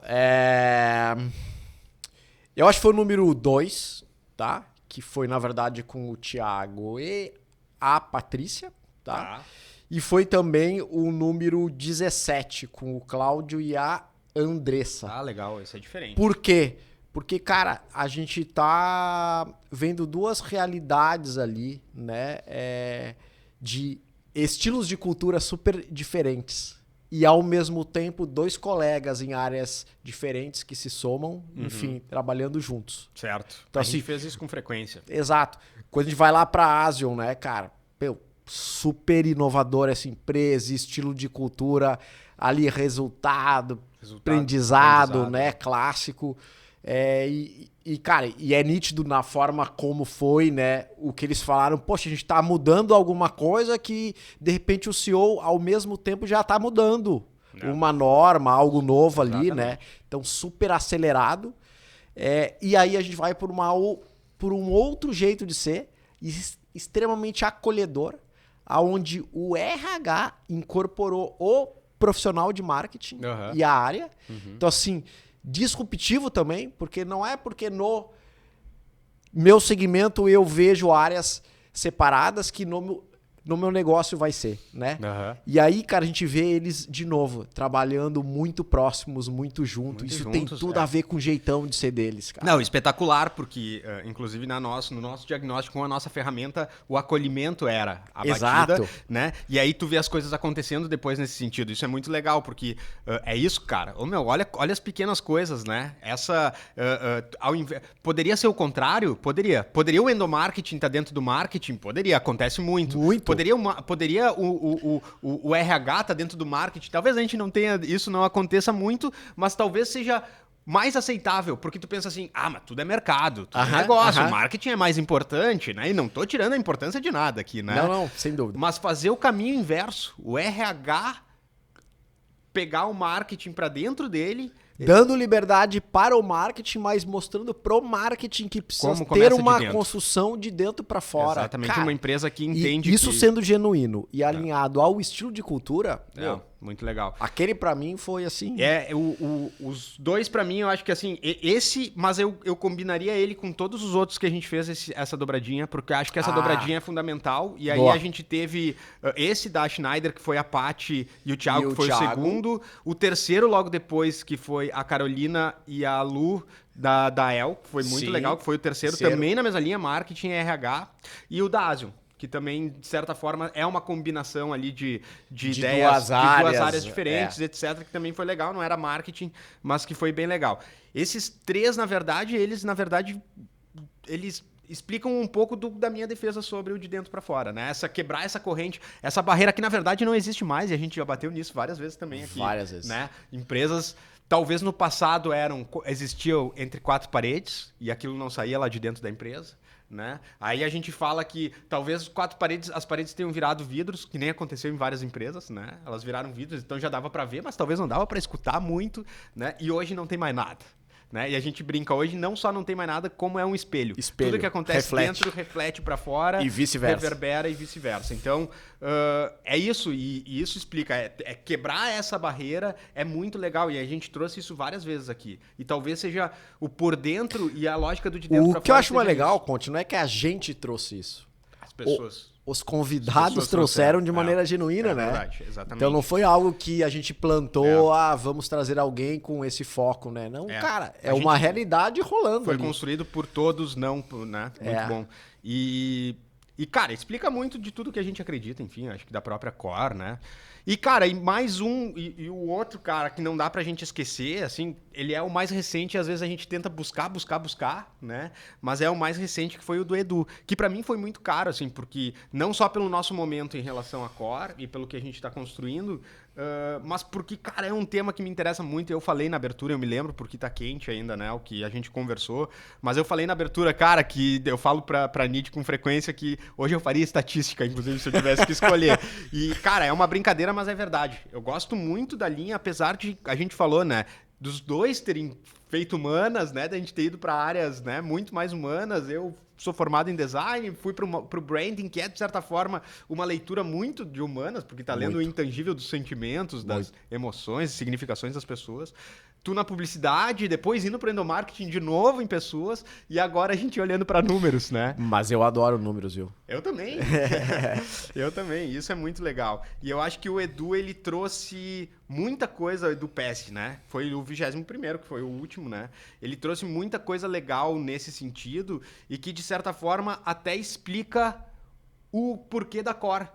Eu acho que foi o número 2, tá? Que foi, na verdade, com o Thiago e a Patrícia, tá? E foi também o número 17, com o Cláudio e a Andressa. Ah, legal. Esse é diferente. Por quê? Porque, cara, a gente tá vendo duas realidades ali, né? De estilos de cultura super diferentes. E, ao mesmo tempo, dois colegas em áreas diferentes que se somam, enfim, trabalhando juntos. Certo. Então, a gente fez isso com frequência. Exato. Quando a gente vai lá pra Asion, né, cara? Super inovadora essa empresa, estilo de cultura ali, resultado aprendizado, né? Clássico. Cara, e é nítido na forma como foi, né? O que eles falaram, poxa, a gente tá mudando alguma coisa que, de repente, o CEO, ao mesmo tempo, já tá mudando uma norma, algo novo ali, né? Então, super acelerado. E aí a gente vai por um outro jeito de ser, extremamente acolhedor, aonde o RH incorporou o profissional de marketing e a área. Então, assim, disruptivo também, porque não é porque no meu segmento eu vejo áreas separadas que no no meu negócio vai ser, né? Aham. E aí, cara, a gente vê eles, de novo, trabalhando muito próximos, muito junto. Muito Isso juntos, tem tudo a ver com o jeitão de ser deles, cara. Não, espetacular, porque, inclusive, no nosso diagnóstico, com a nossa ferramenta, o acolhimento era a batida, Exato. né? E aí tu vê as coisas acontecendo depois nesse sentido. Isso é muito legal, porque é isso, cara. Ô, meu, olha as pequenas coisas, né? Poderia ser o contrário? Poderia. Poderia o endomarketing estar dentro do marketing? Poderia. Acontece muito. Muito. Poderia o RH estar dentro do marketing? Talvez a gente não tenha, isso não aconteça muito, mas talvez seja mais aceitável, porque tu pensa assim, mas tudo é mercado, tudo é negócio, o marketing é mais importante, né? E não tô tirando a importância de nada aqui, né? Não, sem dúvida. Mas fazer o caminho inverso, o RH pegar o marketing para dentro dele, dando liberdade para o marketing, mas mostrando pro marketing que precisa ter uma construção de dentro para fora. Exatamente, cara, uma empresa que entende isso sendo genuíno e alinhado ao estilo de cultura, muito legal. Aquele pra mim foi assim... Os dois pra mim, eu acho que assim, mas eu combinaria ele com todos os outros que a gente fez essa dobradinha, porque eu acho que essa dobradinha é fundamental. E aí a gente teve esse da Schneider, que foi a Paty, e o Thiago, que foi o segundo. O terceiro, logo depois, que foi a Carolina e a Lu, da El, que foi muito legal, que foi o terceiro, também na mesma linha, marketing e RH. E o da Asian, que também, de certa forma, é uma combinação ali de ideias de duas áreas diferentes, etc., que também foi legal, não era marketing, mas que foi bem legal. Esses três, na verdade, eles explicam um pouco da minha defesa sobre o de dentro para fora, né? Quebrar essa corrente, essa barreira que, na verdade, não existe mais, e a gente já bateu nisso várias vezes também aqui. Várias vezes. Né? Empresas... Talvez no passado existiam entre quatro paredes e aquilo não saía lá de dentro da empresa, né? Aí a gente fala que talvez as paredes tenham virado vidros, que nem aconteceu em várias empresas, né? Elas viraram vidros, então já dava para ver, mas talvez não dava para escutar muito, né? E hoje não tem mais nada. Né? E a gente brinca hoje, não só não tem mais nada, como é um espelho. Tudo que acontece dentro reflete para fora, e vice-versa. Reverbera e vice-versa. Então, é isso, e isso explica. Quebrar essa barreira é muito legal, e a gente trouxe isso várias vezes aqui. E talvez seja o por dentro e a lógica do de dentro para fora. O que eu acho mais legal, Conte, não é que a gente trouxe isso. As pessoas... Os convidados trouxeram de maneira genuína, né? Verdade, exatamente. Então não foi algo que a gente plantou, vamos trazer alguém com esse foco, né? Não, cara, é uma realidade rolando. Foi construído por todos, não, né? Muito bom. E, cara, explica muito de tudo que a gente acredita, enfim, acho que da própria Core, né? E, cara, e mais um, e o outro, cara, que não dá pra gente esquecer, assim, ele é o mais recente, às vezes a gente tenta buscar, né? Mas é o mais recente, que foi o do Edu, que pra mim foi muito caro, assim, porque não só pelo nosso momento em relação à Core e pelo que a gente tá construindo, mas porque, cara, é um tema que me interessa muito. Eu falei na abertura, eu me lembro, porque tá quente ainda, né, o que a gente conversou, mas eu falei na abertura, cara, que eu falo pra Nid com frequência que hoje eu faria estatística, inclusive, se eu tivesse que escolher. E, cara, é uma brincadeira, mas é verdade. Eu gosto muito da linha, apesar de, a gente falou, né, dos dois terem feito humanas, né, da gente ter ido para áreas, né, muito mais humanas. Eu sou formado em design, fui para o branding, que é, de certa forma, uma leitura muito de humanas, porque tá lendo o intangível dos sentimentos, das emoções, significações das pessoas. Tu na publicidade, depois indo pro endomarketing de novo em pessoas, e agora a gente olhando para números, né? Mas eu adoro números, viu? Eu também. Eu também. Isso é muito legal. E eu acho que o Edu, ele trouxe muita coisa do PES, né? Foi o 21º, que foi o último, né? Ele trouxe muita coisa legal nesse sentido e que, de certa forma, até explica o porquê da Core,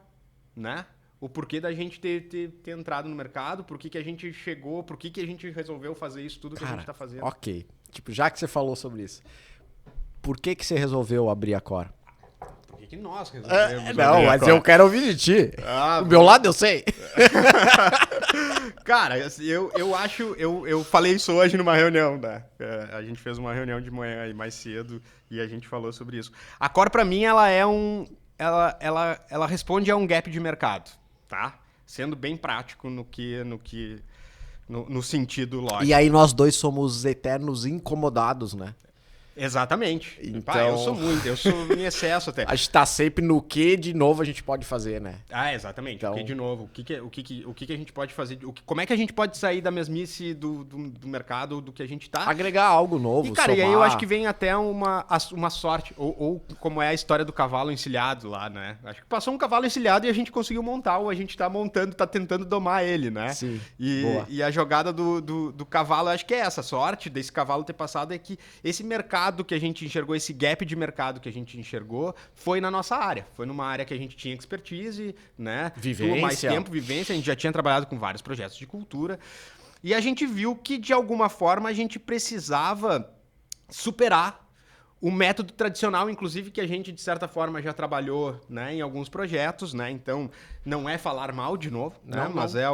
né? O porquê da gente ter entrado no mercado, por que a gente chegou, por que a gente resolveu fazer isso tudo que a gente tá fazendo. Ok. Tipo, já que você falou sobre isso, por que você resolveu abrir a Core? Por que nós resolvemos não, mas eu quero ouvir de ti. Do meu lado eu sei. Cara, eu acho... Eu falei isso hoje numa reunião, né? A gente fez uma reunião de manhã aí mais cedo e a gente falou sobre isso. A Core, pra mim, ela é ela responde a um gap de mercado, tá? Sendo bem prático no sentido lógico. E aí nós dois somos eternos incomodados, né? Exatamente. Então... eu sou em excesso até. A gente tá sempre no que de novo a gente pode fazer, né? Exatamente. Então... O que de novo? O que a gente pode fazer? Como é que a gente pode sair da mesmice do mercado, do que a gente tá? Agregar algo novo, E, cara, somar. e aí eu acho que vem até uma sorte, ou como é a história do cavalo encilhado lá, né? Acho que passou um cavalo encilhado e a gente conseguiu montar, ou a gente tá montando, tá tentando domar ele, né? Sim, e a jogada do cavalo, acho que é essa sorte desse cavalo ter passado, é que esse mercado que a gente enxergou, esse gap de mercado que a gente enxergou, foi na nossa área. Foi numa área que a gente tinha expertise, né? Vivência. Mais tempo, vivência. A gente já tinha trabalhado com vários projetos de cultura. E a gente viu que, de alguma forma, a gente precisava superar o método tradicional, inclusive, que a gente, de certa forma, já trabalhou, né, em alguns projetos, né? Então, não é falar mal de novo, né? Não. Mas é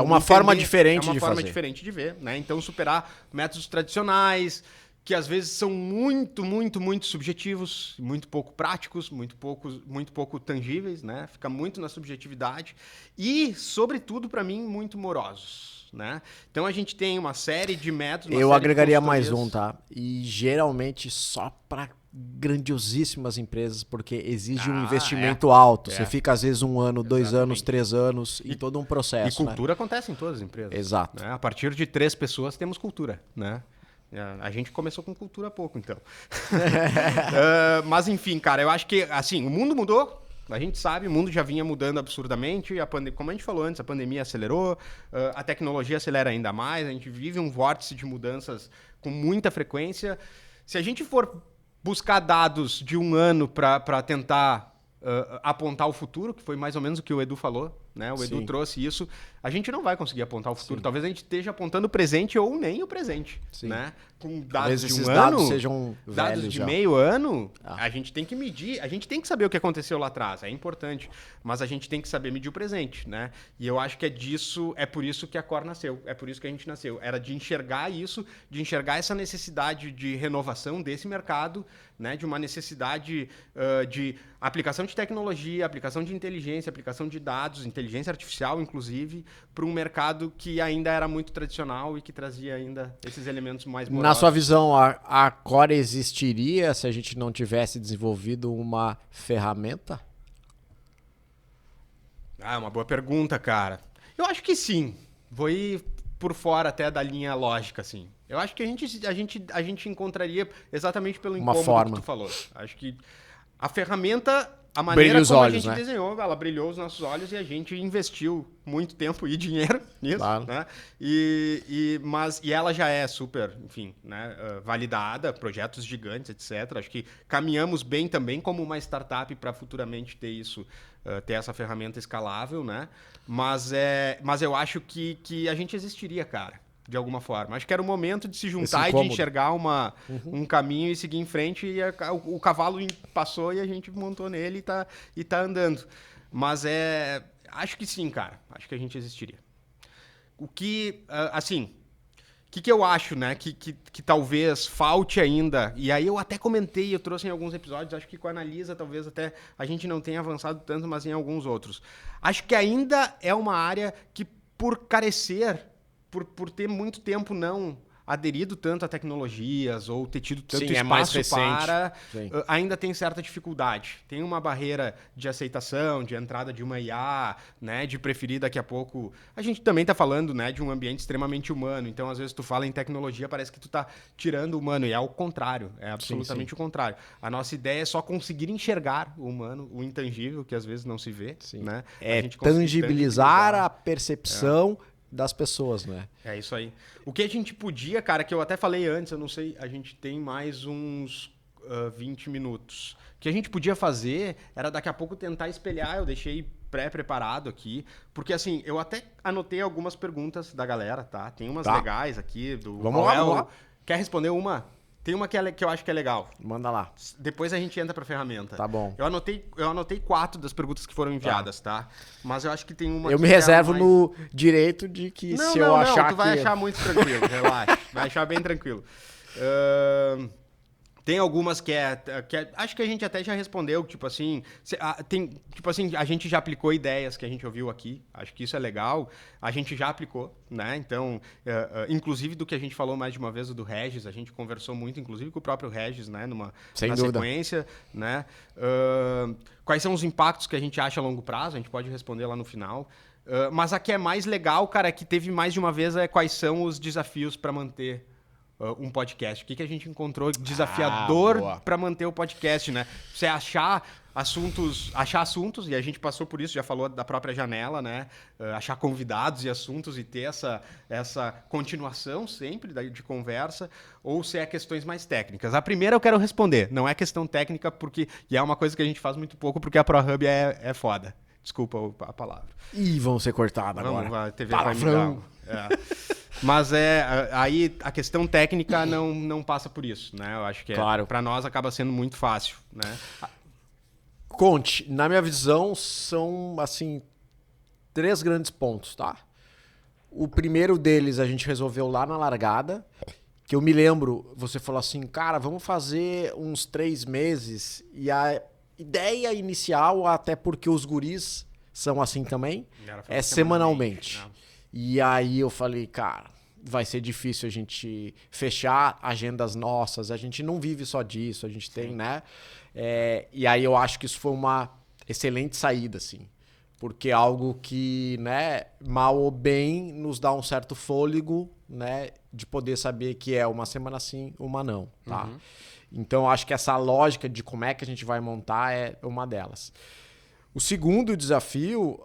uma forma diferente de fazer. É uma forma diferente de ver, né? Então, superar métodos tradicionais, que às vezes são muito, muito, muito subjetivos, muito pouco práticos, muito pouco tangíveis, né? Fica muito na subjetividade e, sobretudo, para mim, muito morosos, né? Então a gente tem uma série de métodos. Eu agregaria mais um, tá? E geralmente só para grandiosíssimas empresas, porque exige um investimento alto. Você fica às vezes 1 ano, 2 anos, 3 anos em todo um processo. E cultura acontece em todas as empresas. Exato. Né? A partir de 3 pessoas temos cultura, né? A gente começou com cultura há pouco, então. Mas, enfim, cara, eu acho que, assim, o mundo mudou. A gente sabe, o mundo já vinha mudando absurdamente. Como a gente falou antes, a pandemia acelerou, a tecnologia acelera ainda mais. A gente vive um vórtice de mudanças com muita frequência. Se a gente for buscar dados de 1 ano para tentar apontar o futuro, que foi mais ou menos o que o Edu falou, né? O Edu trouxe isso. A gente não vai conseguir apontar o futuro. Sim. Talvez a gente esteja apontando o presente ou nem o presente. Sim. Né? Com dados de 1 ano, dados sejam dados de já. meio ano, a gente tem que medir, a gente tem que saber o que aconteceu lá atrás, é importante, mas a gente tem que saber medir o presente, né? E eu acho que é por isso que a Core nasceu, é por isso que a gente nasceu. Era de enxergar isso, de enxergar essa necessidade de renovação desse mercado, né? De uma necessidade de aplicação de tecnologia, aplicação de inteligência, aplicação de dados, inteligência artificial, inclusive, para um mercado que ainda era muito tradicional e que trazia ainda esses elementos mais morosos. Na sua visão, a Core existiria se a gente não tivesse desenvolvido uma ferramenta? Uma boa pergunta, cara. Eu acho que sim. Vou ir por fora até da linha lógica, assim. Eu acho que a gente encontraria exatamente pelo incômodo que tu falou. Acho que a ferramenta, a maneira como a gente desenhou, ela brilhou os nossos olhos e a gente investiu muito tempo e dinheiro nisso, né? Mas ela já é super, enfim, né, validada, projetos gigantes, etc. Acho que caminhamos bem também como uma startup para futuramente ter isso, ter essa ferramenta escalável, né? Mas eu acho que a gente existiria, cara. De alguma forma. Acho que era o momento de se juntar e de enxergar um caminho e seguir em frente. E o cavalo passou e a gente montou nele e tá andando. Mas acho que sim, cara. Acho que a gente existiria. O que, assim... O que eu acho, né? Que talvez falte ainda... E aí eu até comentei, eu trouxe em alguns episódios, acho que com a Analisa talvez até a gente não tenha avançado tanto, mas em alguns outros. Acho que ainda é uma área que, por carecer... Por ter muito tempo não aderido tanto a tecnologias ou ter tido tanto espaço para, ainda tem certa dificuldade. Tem uma barreira de aceitação, de entrada de uma IA, né, de preferir daqui a pouco... A gente também está falando, né, de um ambiente extremamente humano, então às vezes tu fala em tecnologia, parece que tu está tirando o humano, e é o contrário, é absolutamente o contrário. A nossa ideia é só conseguir enxergar o humano, o intangível, que às vezes não se vê. Né? É tangibilizar a percepção... das pessoas, né? É isso aí. O que a gente podia, cara, que eu até falei antes, eu não sei, a gente tem mais uns 20 minutos. O que a gente podia fazer era daqui a pouco tentar espelhar, eu deixei pré-preparado aqui, porque assim, eu até anotei algumas perguntas da galera, tá? Tem umas legais aqui. Vamos lá. Quer responder uma? Tem uma que eu acho que é legal. Manda lá. Depois a gente entra pra ferramenta. Tá bom. Eu anotei 4 das perguntas que foram enviadas, tá? Mas eu acho que tem uma... Eu me reservo no direito de que se eu achar que... tu vai achar muito tranquilo, relaxa. Vai achar bem tranquilo. Tem algumas que acho que a gente até já respondeu, tipo assim, a gente já aplicou ideias que a gente ouviu aqui, acho que isso é legal, a gente já aplicou, né? Então, inclusive do que a gente falou mais de uma vez, do Regis, a gente conversou muito, inclusive com o próprio Regis, né? Na sequência, né? Quais são os impactos que a gente acha a longo prazo, a gente pode responder lá no final. Mas a que é mais legal, cara, que teve mais de uma vez, quais são os desafios para manter um podcast. O que a gente encontrou desafiador para manter o podcast, né? Você achar assuntos, e a gente passou por isso, já falou da própria janela, né? Achar convidados e assuntos e ter essa continuação sempre de conversa, ou se é questões mais técnicas. A primeira eu quero responder, não é questão técnica, e é uma coisa que a gente faz muito pouco, porque a ProHub é foda. Desculpa a palavra. Ih, vão ser cortadas agora. A TV vai me dar. Mas aí a questão técnica não passa por isso, né? Eu acho que claro. Para nós acaba sendo muito fácil, né? Conte, na minha visão, são, assim, 3 grandes pontos, tá? O primeiro deles a gente resolveu lá na largada, que eu me lembro, você falou assim, cara, vamos fazer uns 3 meses, e a ideia inicial, até porque os guris são assim também, é semanalmente. E aí eu falei, cara, vai ser difícil a gente fechar agendas nossas, a gente não vive só disso, a gente tem, né? E aí eu acho que isso foi uma excelente saída, assim. Porque é algo que, né, mal ou bem, nos dá um certo fôlego, né, de poder saber que é uma semana sim, uma não, tá? Uhum. Então eu acho que essa lógica de como é que a gente vai montar é uma delas. O segundo desafio,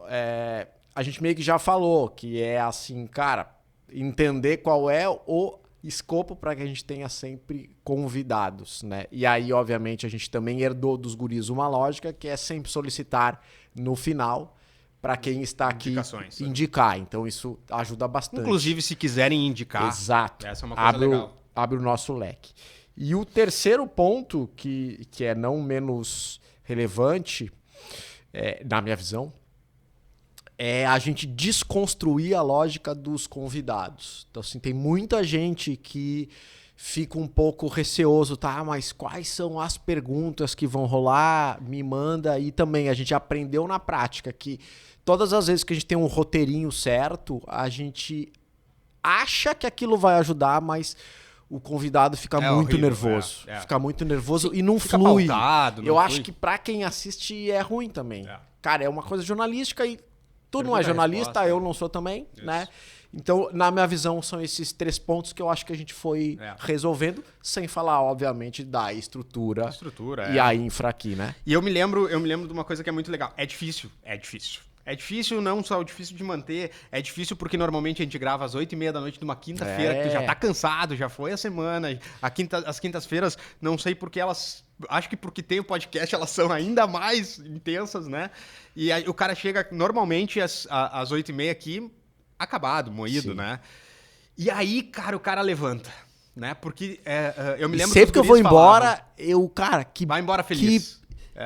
a gente meio que já falou, que é assim, cara, entender qual é o escopo para que a gente tenha sempre convidados, né? E aí, obviamente, a gente também herdou dos guris uma lógica que é sempre solicitar no final para quem está aqui indicar. Então, isso ajuda bastante. Inclusive, se quiserem indicar. Exato. Essa é uma coisa legal. Abre o nosso leque. E o terceiro ponto, que é não menos relevante, na minha visão, é a gente desconstruir a lógica dos convidados. Então, assim, tem muita gente que fica um pouco receoso, tá? Mas quais são as perguntas que vão rolar? Me manda. E também a gente aprendeu na prática que todas as vezes que a gente tem um roteirinho certo, a gente acha que aquilo vai ajudar, mas o convidado fica muito horrível, nervoso. Fica muito nervoso e não flui. Pautado, eu acho que pra quem assiste é ruim também. Cara, é uma coisa jornalística e tu não é jornalista, eu não sou também, né? Então, na minha visão, são esses 3 pontos que eu acho que a gente foi resolvendo, sem falar, obviamente, da estrutura e a infra aqui, né? E eu me lembro de uma coisa que é muito legal. É difícil. É difícil, não só difícil de manter, é difícil porque normalmente a gente grava às 8h30 da noite de uma quinta-feira, que tu já tá cansado, já foi a semana. As quintas-feiras, não sei porque elas... Acho que porque tem o podcast, elas são ainda mais intensas, né? E aí o cara chega normalmente às 8h30 aqui, acabado, moído, sim, né? E aí, cara, o cara levanta, né? Porque eu me lembro... Sempre que eu vou embora, vai embora feliz.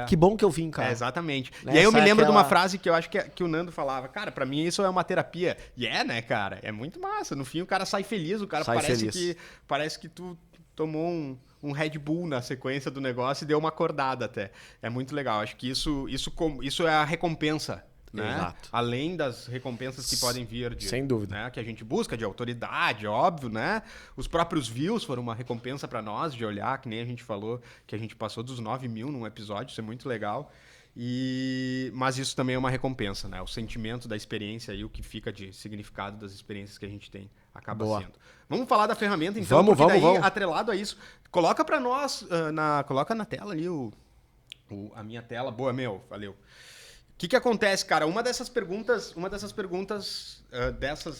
Que bom que eu vim, cara. Exatamente. E aí eu me lembro de uma frase que eu acho que o Nando falava. Cara, pra mim isso é uma terapia. E né, cara? É muito massa. No fim o cara sai feliz, o cara parece que tu tomou um Red Bull na sequência do negócio e deu uma acordada até. É muito legal. Acho que isso é a recompensa, né? Exato. Além das recompensas que podem vir sem dúvida, né? Que a gente busca de autoridade, óbvio, né? Os próprios views foram uma recompensa para nós de olhar, que nem a gente falou, que a gente passou dos 9.000 num episódio, isso é muito legal. Mas isso também é uma recompensa, né? O sentimento da experiência e o que fica de significado das experiências que a gente tem acaba sendo. Vamos falar da ferramenta, então, vamos. Atrelado a isso, coloca para nós, coloca na tela ali a minha tela. Boa, valeu. O que acontece, cara? Uma dessas perguntas,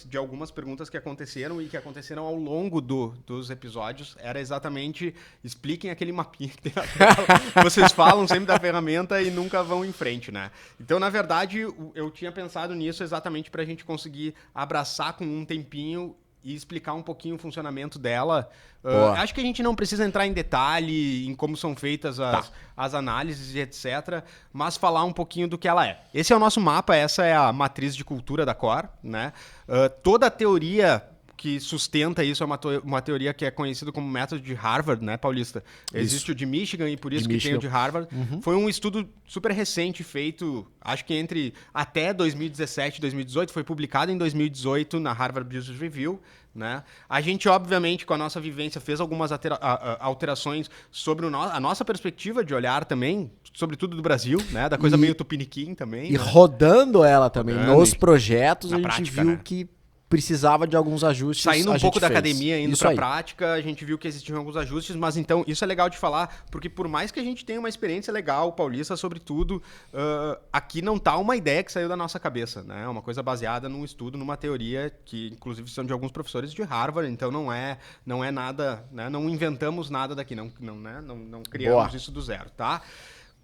de algumas perguntas que aconteceram e que aconteceram ao longo dos episódios, era exatamente, expliquem aquele mapinha que tem na tela. Vocês falam sempre da ferramenta e nunca vão em frente, né? Então, na verdade, eu tinha pensado nisso exatamente para a gente conseguir abraçar com um tempinho e explicar um pouquinho o funcionamento dela. Acho que a gente não precisa entrar em detalhe em como são feitas as análises e etc., mas falar um pouquinho do que ela é. Esse é o nosso mapa, essa é a matriz de cultura da Core, né? Toda a teoria que sustenta isso é uma teoria que é conhecida como método de Harvard, né, Paulista? Existe o de Michigan e por isso que tem o de Harvard. Foi um estudo super recente feito, acho que até 2017 e 2018, foi publicado em 2018 na Harvard Business Review, né? A gente, obviamente, com a nossa vivência, fez algumas alterações sobre a nossa perspectiva de olhar também, sobretudo do Brasil, né? Da coisa meio tupiniquim também. E né? rodando ela também, nos projetos, a gente prática, viu né? que precisava de alguns ajustes. Saindo um pouco da academia, indo para a aí. prática, a gente viu que existiam alguns ajustes, mas então isso é legal de falar, porque por mais que a gente tenha uma experiência legal, Paulista, sobretudo, aqui não tá uma ideia que saiu da nossa cabeça, né? É uma coisa baseada num estudo, numa teoria que, inclusive, são de alguns professores de Harvard, então não é nada, né? Não inventamos nada daqui, não criamos isso do zero, tá?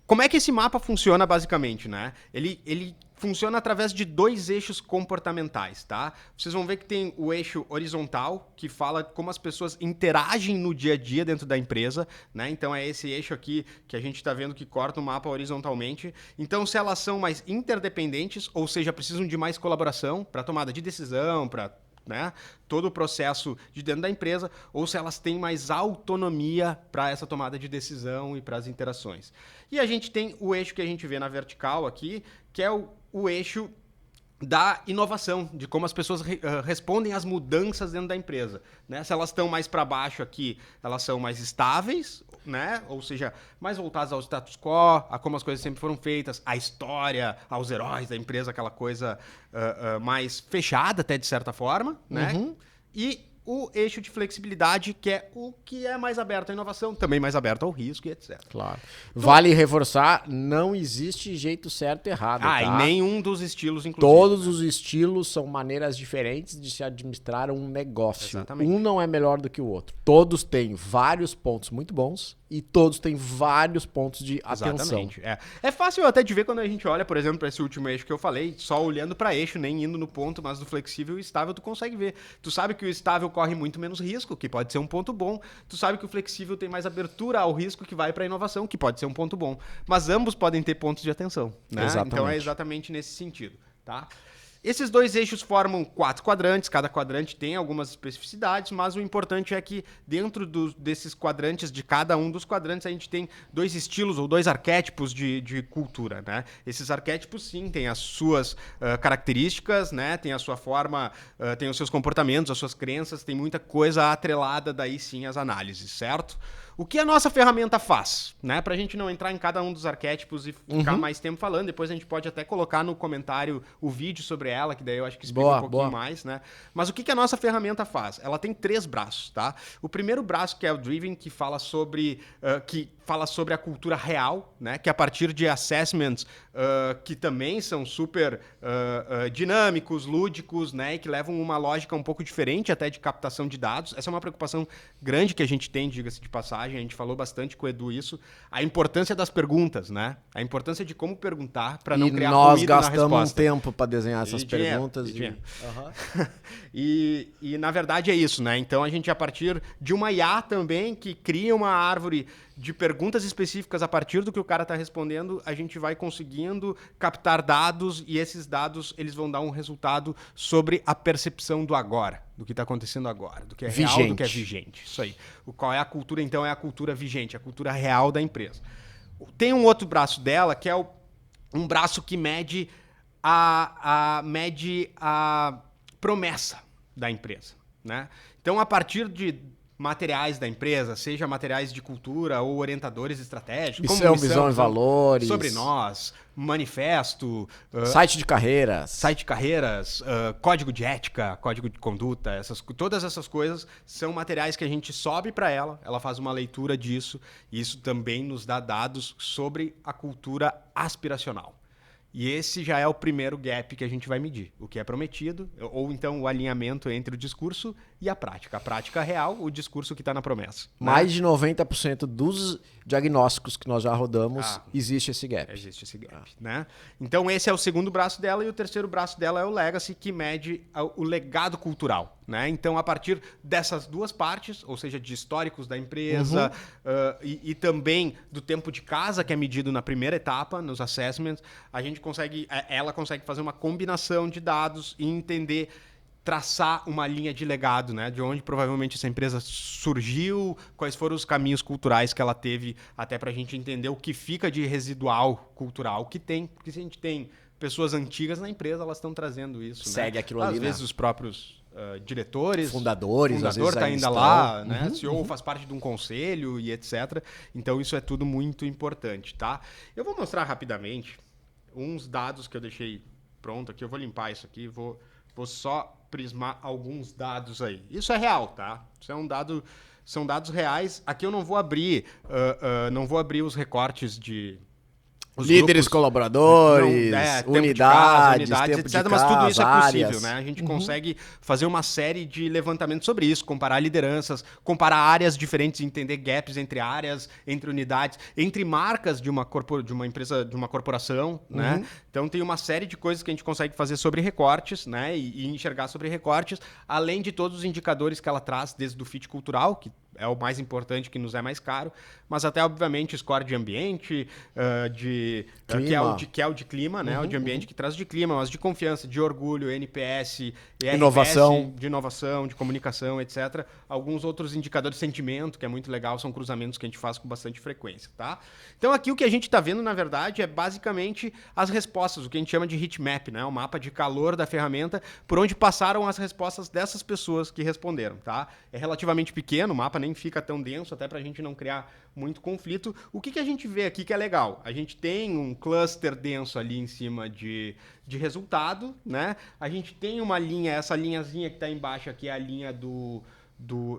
Como é que esse mapa funciona basicamente, né? Ele funciona através de 2 eixos comportamentais, tá? Vocês vão ver que tem o eixo horizontal, que fala como as pessoas interagem no dia a dia dentro da empresa, né? Então é esse eixo aqui que a gente está vendo que corta o mapa horizontalmente. Então, se elas são mais interdependentes, ou seja, precisam de mais colaboração para tomada de decisão, para todo o processo de dentro da empresa, ou se elas têm mais autonomia para essa tomada de decisão e para as interações. E a gente tem o eixo que a gente vê na vertical aqui, que é o eixo da inovação, de como as pessoas respondem às mudanças dentro da empresa. Né? Se elas estão mais para baixo aqui, elas são mais estáveis, né? Ou seja, mais voltadas ao status quo, a como as coisas sempre foram feitas, à história, aos heróis da empresa, aquela coisa mais fechada até de certa forma. Né? E o eixo de flexibilidade, que é o que é mais aberto à inovação, também mais aberto ao risco e etc. Claro. Vale reforçar, não existe jeito certo e errado. E nenhum dos estilos, inclusive. Todos os estilos são maneiras diferentes de se administrar um negócio. Exatamente. Um não é melhor do que o outro. Todos têm vários pontos muito bons e todos têm vários pontos de atenção. Exatamente. É fácil até de ver quando a gente olha, por exemplo, para esse último eixo que eu falei, só olhando para eixo, nem indo no ponto, mas do flexível e estável tu consegue ver. Tu sabe que o estável corre muito menos risco, que pode ser um ponto bom. Tu sabe que o flexível tem mais abertura ao risco, que vai para a inovação, que pode ser um ponto bom. Mas ambos podem ter pontos de atenção. Né? Então é exatamente nesse sentido. Tá? Esses 2 eixos formam 4 quadrantes, cada quadrante tem algumas especificidades, mas o importante é que dentro desses quadrantes, de cada um dos quadrantes, a gente tem 2 estilos ou 2 arquétipos de cultura. Né? Esses arquétipos, sim, têm as suas características, né? Tem a sua forma, tem os seus comportamentos, as suas crenças, tem muita coisa atrelada daí sim às análises, certo? O que a nossa ferramenta faz, né? Pra gente não entrar em cada um dos arquétipos e ficar mais tempo falando, depois a gente pode até colocar no comentário o vídeo sobre ela, que daí eu acho que explica um pouquinho mais, né? Mas o que a nossa ferramenta faz? Ela tem 3 braços, tá? O primeiro braço, que é o Driven, que fala sobre a cultura real, né? Que a partir de assessments que também são super dinâmicos, lúdicos, né? E que levam uma lógica um pouco diferente até de captação de dados. Essa é uma preocupação grande que a gente tem, diga-se de passagem. A gente falou bastante com o Edu isso. A importância das perguntas, né? A importância de como perguntar para não criar ruído na resposta. Nós gastamos um tempo para desenhar essas perguntas. E na verdade é isso, né? Então a gente, a partir de uma IA também, que cria uma árvore de perguntas específicas a partir do que o cara está respondendo, a gente vai conseguindo captar dados e esses dados eles vão dar um resultado sobre a percepção do agora, do que está acontecendo agora, do que é real, do que é vigente. Isso aí. Qual é a cultura, então? É a cultura vigente, a cultura real da empresa. Tem um outro braço dela, que é um braço que mede a promessa da empresa. Né? Então, a partir de materiais da empresa, seja materiais de cultura ou orientadores estratégicos, missão, visão e valores, sobre nós, manifesto, site de carreiras, código de ética, código de conduta, todas essas coisas são materiais que a gente sobe para ela faz uma leitura disso, e isso também nos dá dados sobre a cultura aspiracional. E esse já é o primeiro gap que a gente vai medir, o que é prometido, ou então o alinhamento entre o discurso e a prática real, o discurso que está na promessa. Mais de 90% dos diagnósticos que nós já rodamos, existe esse gap. Existe esse gap, né? Então esse é o segundo braço dela, e o terceiro braço dela é o Legacy, que mede o legado cultural. Né? Então, a partir dessas 2 partes, ou seja, de históricos da empresa e também do tempo de casa, que é medido na primeira etapa, nos assessments, ela consegue fazer uma combinação de dados e entender traçar uma linha de legado, né? De onde provavelmente essa empresa surgiu, quais foram os caminhos culturais que ela teve, até para a gente entender o que fica de residual cultural que tem. Porque se a gente tem pessoas antigas na empresa, elas estão trazendo isso. Segue né? aquilo ali, às vezes os próprios diretores, fundadores, às vezes tá ainda estão lá, né? CEO faz parte de um conselho e etc. Então isso é tudo muito importante, tá? Eu vou mostrar rapidamente uns dados que eu deixei pronto aqui. Eu vou limpar isso aqui, vou só prismar alguns dados aí. Isso é real, tá? Isso é um dado, são dados reais. Aqui eu não vou abrir, os recortes de líderes, colaboradores, unidades, etc. Mas tudo isso é possível, né? A gente consegue fazer uma série de levantamentos sobre isso, comparar lideranças, comparar áreas diferentes, entender gaps entre áreas, entre unidades, entre marcas de uma empresa, de uma corporação, né? Então tem uma série de coisas que a gente consegue fazer sobre recortes, né? E enxergar sobre recortes, além de todos os indicadores que ela traz, desde o fit cultural, que é o mais importante, que nos é mais caro, mas até, obviamente, score de ambiente, que é o de clima, né? O de ambiente que traz de clima, mas de confiança, de orgulho, NPS, inovação. de inovação, de comunicação, etc. Alguns outros indicadores de sentimento, que é muito legal, são cruzamentos que a gente faz com bastante frequência, tá? Então, aqui o que a gente está vendo, na verdade, é basicamente as respostas, o que a gente chama de heat map, né? O mapa de calor da ferramenta, por onde passaram as respostas dessas pessoas que responderam, tá? É relativamente pequeno, o mapa nem fica tão denso, até para a gente não criar muito conflito. O que a gente vê aqui que é legal? A gente tem um cluster denso ali em cima de resultado, né? A gente tem uma linha, essa linhazinha que está embaixo aqui é a linha do...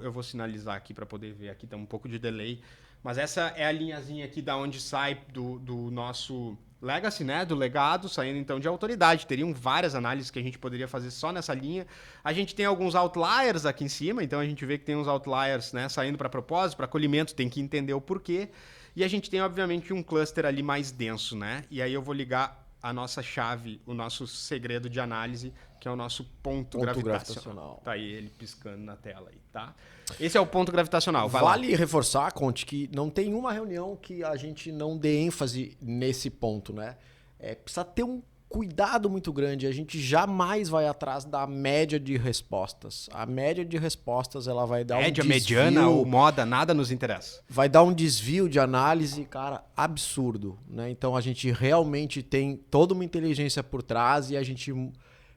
Eu vou sinalizar aqui para poder ver, aqui está um pouco de delay, mas essa é a linhazinha aqui da onde sai do nosso legacy, né, do legado, saindo então de autoridade. Teriam várias análises que a gente poderia fazer só nessa linha. A gente tem alguns outliers aqui em cima, então a gente vê que tem uns outliers, né, saindo para propósito, para acolhimento, tem que entender o porquê. E a gente tem, obviamente, um cluster ali mais denso, né? E aí eu vou ligar a nossa chave, o nosso segredo de análise, que é o nosso ponto gravitacional. Tá aí ele piscando na tela aí, tá? Esse é o ponto gravitacional. Vale reforçar, Conte, que não tem uma reunião que a gente não dê ênfase nesse ponto, né? Precisa ter um cuidado muito grande. A gente jamais vai atrás da média de respostas. A média de respostas, ela vai dar média, mediana ou moda, nada nos interessa. Vai dar um desvio de análise, cara, absurdo, né? Então a gente realmente tem toda uma inteligência por trás e a gente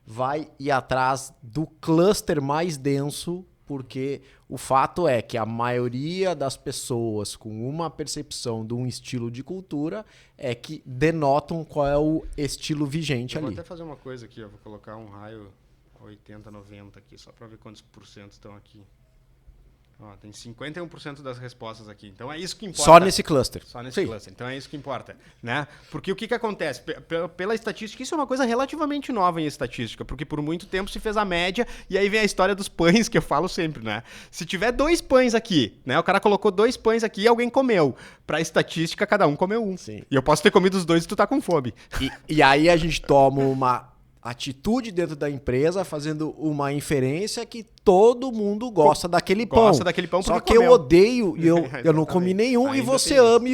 vai ir atrás do cluster mais denso, porque o fato é que a maioria das pessoas com uma percepção de um estilo de cultura é que denotam qual é o estilo vigente ali. Vou até fazer uma coisa aqui, eu vou colocar um raio 80, 90 aqui, só para ver quantos % estão aqui. Ó, tem 51% das respostas aqui. Então é isso que importa. Só nesse cluster. Só nesse cluster. Então é isso que importa, né? Porque o que acontece? Pela estatística, isso é uma coisa relativamente nova em estatística, porque por muito tempo se fez a média e aí vem a história dos pães, que eu falo sempre, né? Se tiver 2 pães aqui, né? O cara colocou 2 pães aqui e alguém comeu. Pra estatística, cada um comeu um. Sim. E eu posso ter comido os 2 e tu tá com fome. E aí a gente toma uma atitude dentro da empresa, fazendo uma inferência que todo mundo gosta daquele pão. Gosta daquele pão porque só que comeu. eu odeio e eu não comi nenhum. Ainda e você ama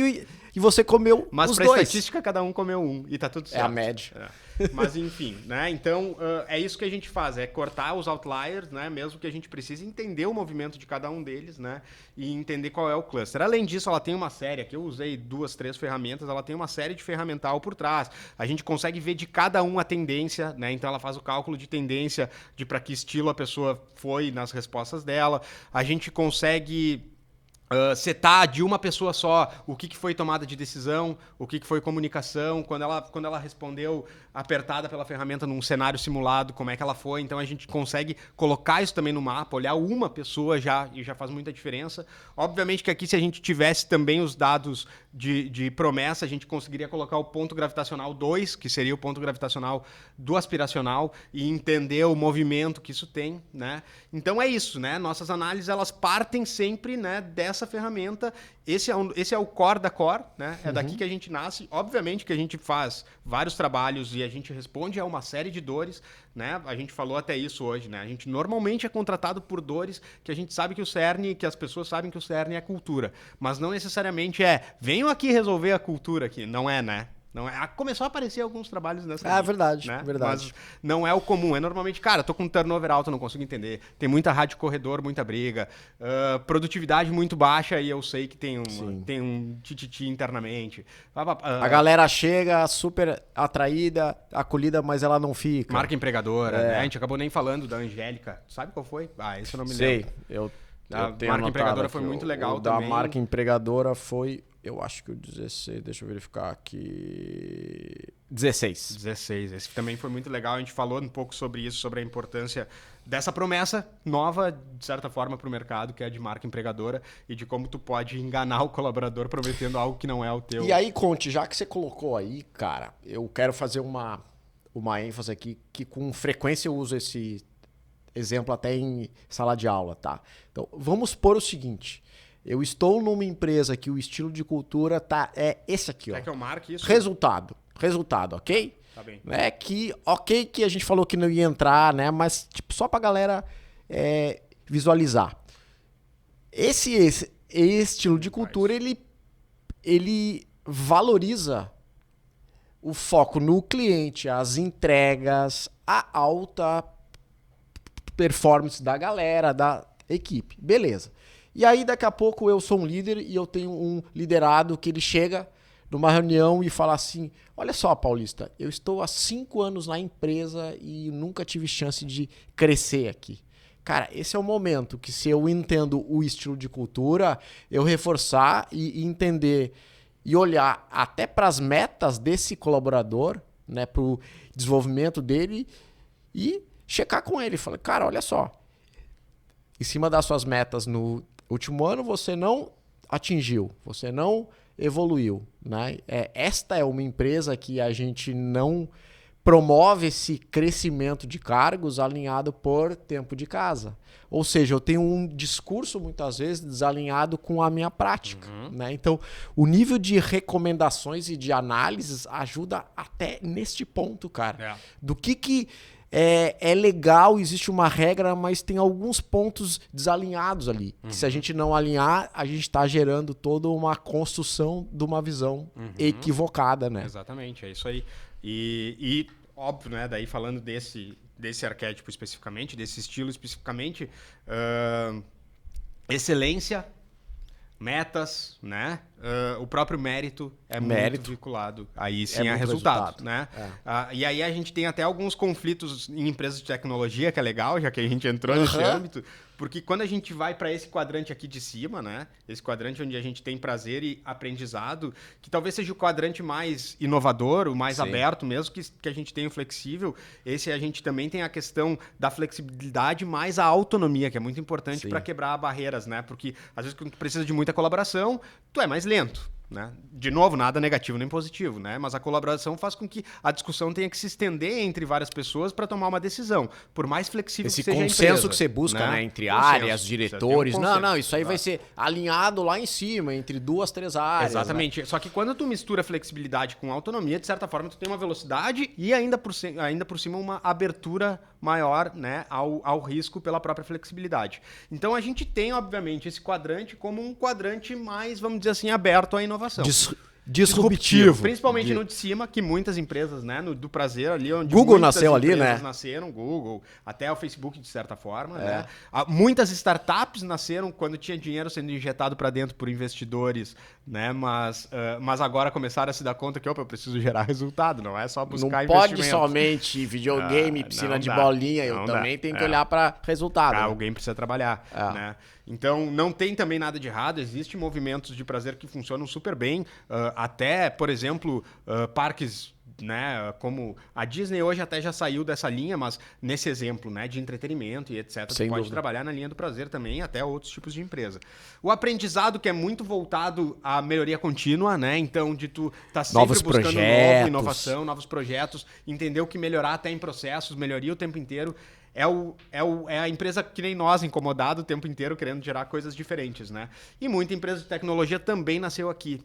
e você comeu mas os pra 2. estatística, cada um comeu um e tá tudo certo. É a média. Mas enfim, né? Então é isso que a gente faz, é cortar os outliers, né? Mesmo que a gente precise entender o movimento de cada um deles, né? E entender qual é o cluster. Além disso, ela tem uma série, aqui eu usei 2, 3 ferramentas, ela tem uma série de ferramental por trás. A gente consegue ver de cada um a tendência, né? Então ela faz o cálculo de tendência de para que estilo a pessoa foi nas respostas dela. A gente consegue setar de uma pessoa só o que foi tomada de decisão, o que foi comunicação, quando ela respondeu apertada pela ferramenta num cenário simulado, como é que ela foi. Então a gente consegue colocar isso também no mapa, olhar uma pessoa já faz muita diferença. Obviamente que aqui, se a gente tivesse também os dados de promessa, a gente conseguiria colocar o ponto gravitacional 2, que seria o ponto gravitacional do aspiracional, e entender o movimento que isso tem, né? Então é isso, né? Nossas análises, elas partem sempre, né, dessa ferramenta. Esse é o core da core, né? É daqui que a gente nasce. Obviamente que a gente faz vários trabalhos e a gente responde a uma série de dores, né? A gente falou até isso hoje, né? A gente normalmente é contratado por dores que a gente sabe que o cerne, que as pessoas sabem que o cerne é cultura, mas não necessariamente venham aqui resolver a cultura aqui, não é, né? Não é, começou a aparecer alguns trabalhos nessa linha, verdade, né? verdade. Mas não é o comum. É normalmente, cara, tô com um turnover alto, não consigo entender. Tem muita rádio corredor, muita briga. Produtividade muito baixa e eu sei que tem um tititi internamente. A galera chega super atraída, acolhida, mas ela não fica. Marca empregadora, né? A gente acabou nem falando da Angélica. Sabe qual foi? Esse eu não me lembro. A marca empregadora foi muito legal também. Da marca empregadora foi... Eu acho que o 16, deixa eu verificar aqui... 16. Esse também foi muito legal. A gente falou um pouco sobre isso, sobre a importância dessa promessa nova, de certa forma, para o mercado, que é a de marca empregadora, e de como tu pode enganar o colaborador prometendo algo que não é o teu. E aí, Conte, já que você colocou aí, cara, eu quero fazer uma ênfase aqui, que com frequência eu uso esse exemplo até em sala de aula, tá? Então, vamos pôr o seguinte... Eu estou numa empresa que o estilo de cultura é esse aqui, ó. Quer que eu marque isso? Resultado, ok? Tá bem. Que a gente falou que não ia entrar, né? Mas tipo, só pra galera visualizar. Esse estilo de cultura, ele valoriza o foco no cliente, as entregas, a alta performance da galera, da equipe. Beleza. E aí, daqui a pouco, eu sou um líder e eu tenho um liderado que ele chega numa reunião e fala assim, olha só, Paulista, eu estou há 5 anos na empresa e nunca tive chance de crescer aqui. Cara, esse é o momento que, se eu entendo o estilo de cultura, eu reforçar e entender e olhar até para as metas desse colaborador, né, para o desenvolvimento dele e checar com ele. Falar, cara, olha só, em cima das suas metas no último ano você não atingiu, você não evoluiu, né? Esta é uma empresa que a gente não promove esse crescimento de cargos alinhado por tempo de casa. Ou seja, eu tenho um discurso muitas vezes desalinhado com a minha prática, né? Então, o nível de recomendações e de análises ajuda até neste ponto, cara. Do que é legal, existe uma regra, mas tem alguns pontos desalinhados ali. Que se a gente não alinhar, a gente está gerando toda uma construção de uma visão equivocada, né? Exatamente, é isso aí. E óbvio, né? Daí falando desse arquétipo especificamente, desse estilo especificamente, excelência, metas, né? O próprio mérito é muito vinculado aí sim a resultado, né? E aí a gente tem até alguns conflitos em empresas de tecnologia, que é legal, já que a gente entrou nesse âmbito, porque quando a gente vai para esse quadrante aqui de cima, né? Esse quadrante onde a gente tem prazer e aprendizado, que talvez seja o quadrante mais inovador, o mais aberto mesmo, que a gente tem o flexível. Esse a gente também tem a questão da flexibilidade mais a autonomia, que é muito importante para quebrar barreiras, né? Porque às vezes quando tu precisa de muita colaboração, tu é mais lento, né? De novo, nada negativo nem positivo, né? Mas a colaboração faz com que a discussão tenha que se estender entre várias pessoas para tomar uma decisão, por mais flexível que seja a empresa. Esse consenso que você busca, né? Entre áreas, diretores. Não, isso aí vai ser alinhado lá em cima, entre 2, 3 áreas. Exatamente. Né? Só que quando tu mistura flexibilidade com autonomia, de certa forma tu tem uma velocidade e ainda por cima uma abertura maior, né, ao risco pela própria flexibilidade. Então a gente tem, obviamente, esse quadrante como um quadrante mais, vamos dizer assim, aberto à inovação. Disruptivo. Principalmente no de cima, que muitas empresas, né, do prazer ali, onde Google nasceu ali, né? Nasceram, Google, até o Facebook de certa forma, né? Muitas startups nasceram quando tinha dinheiro sendo injetado para dentro por investidores, né? Mas agora começaram a se dar conta que, opa, eu preciso gerar resultado, não é só buscar investimento. Não pode somente videogame, piscina de bolinha, eu também tenho que olhar para resultado. Alguém precisa trabalhar, né? Então, não tem também nada de errado, existem movimentos de prazer que funcionam super bem, até, por exemplo, parques, né, como a Disney hoje até já saiu dessa linha, mas nesse exemplo, né, de entretenimento e etc, tu pode trabalhar na linha do prazer também, até outros tipos de empresa. O aprendizado, que é muito voltado à melhoria contínua, né, então de tu tá sempre buscando inovação, novos projetos, entender o que melhorar até em processos, melhoria o tempo inteiro. É a empresa que nem nós, incomodado o tempo inteiro, querendo gerar coisas diferentes, né? E muita empresa de tecnologia também nasceu aqui.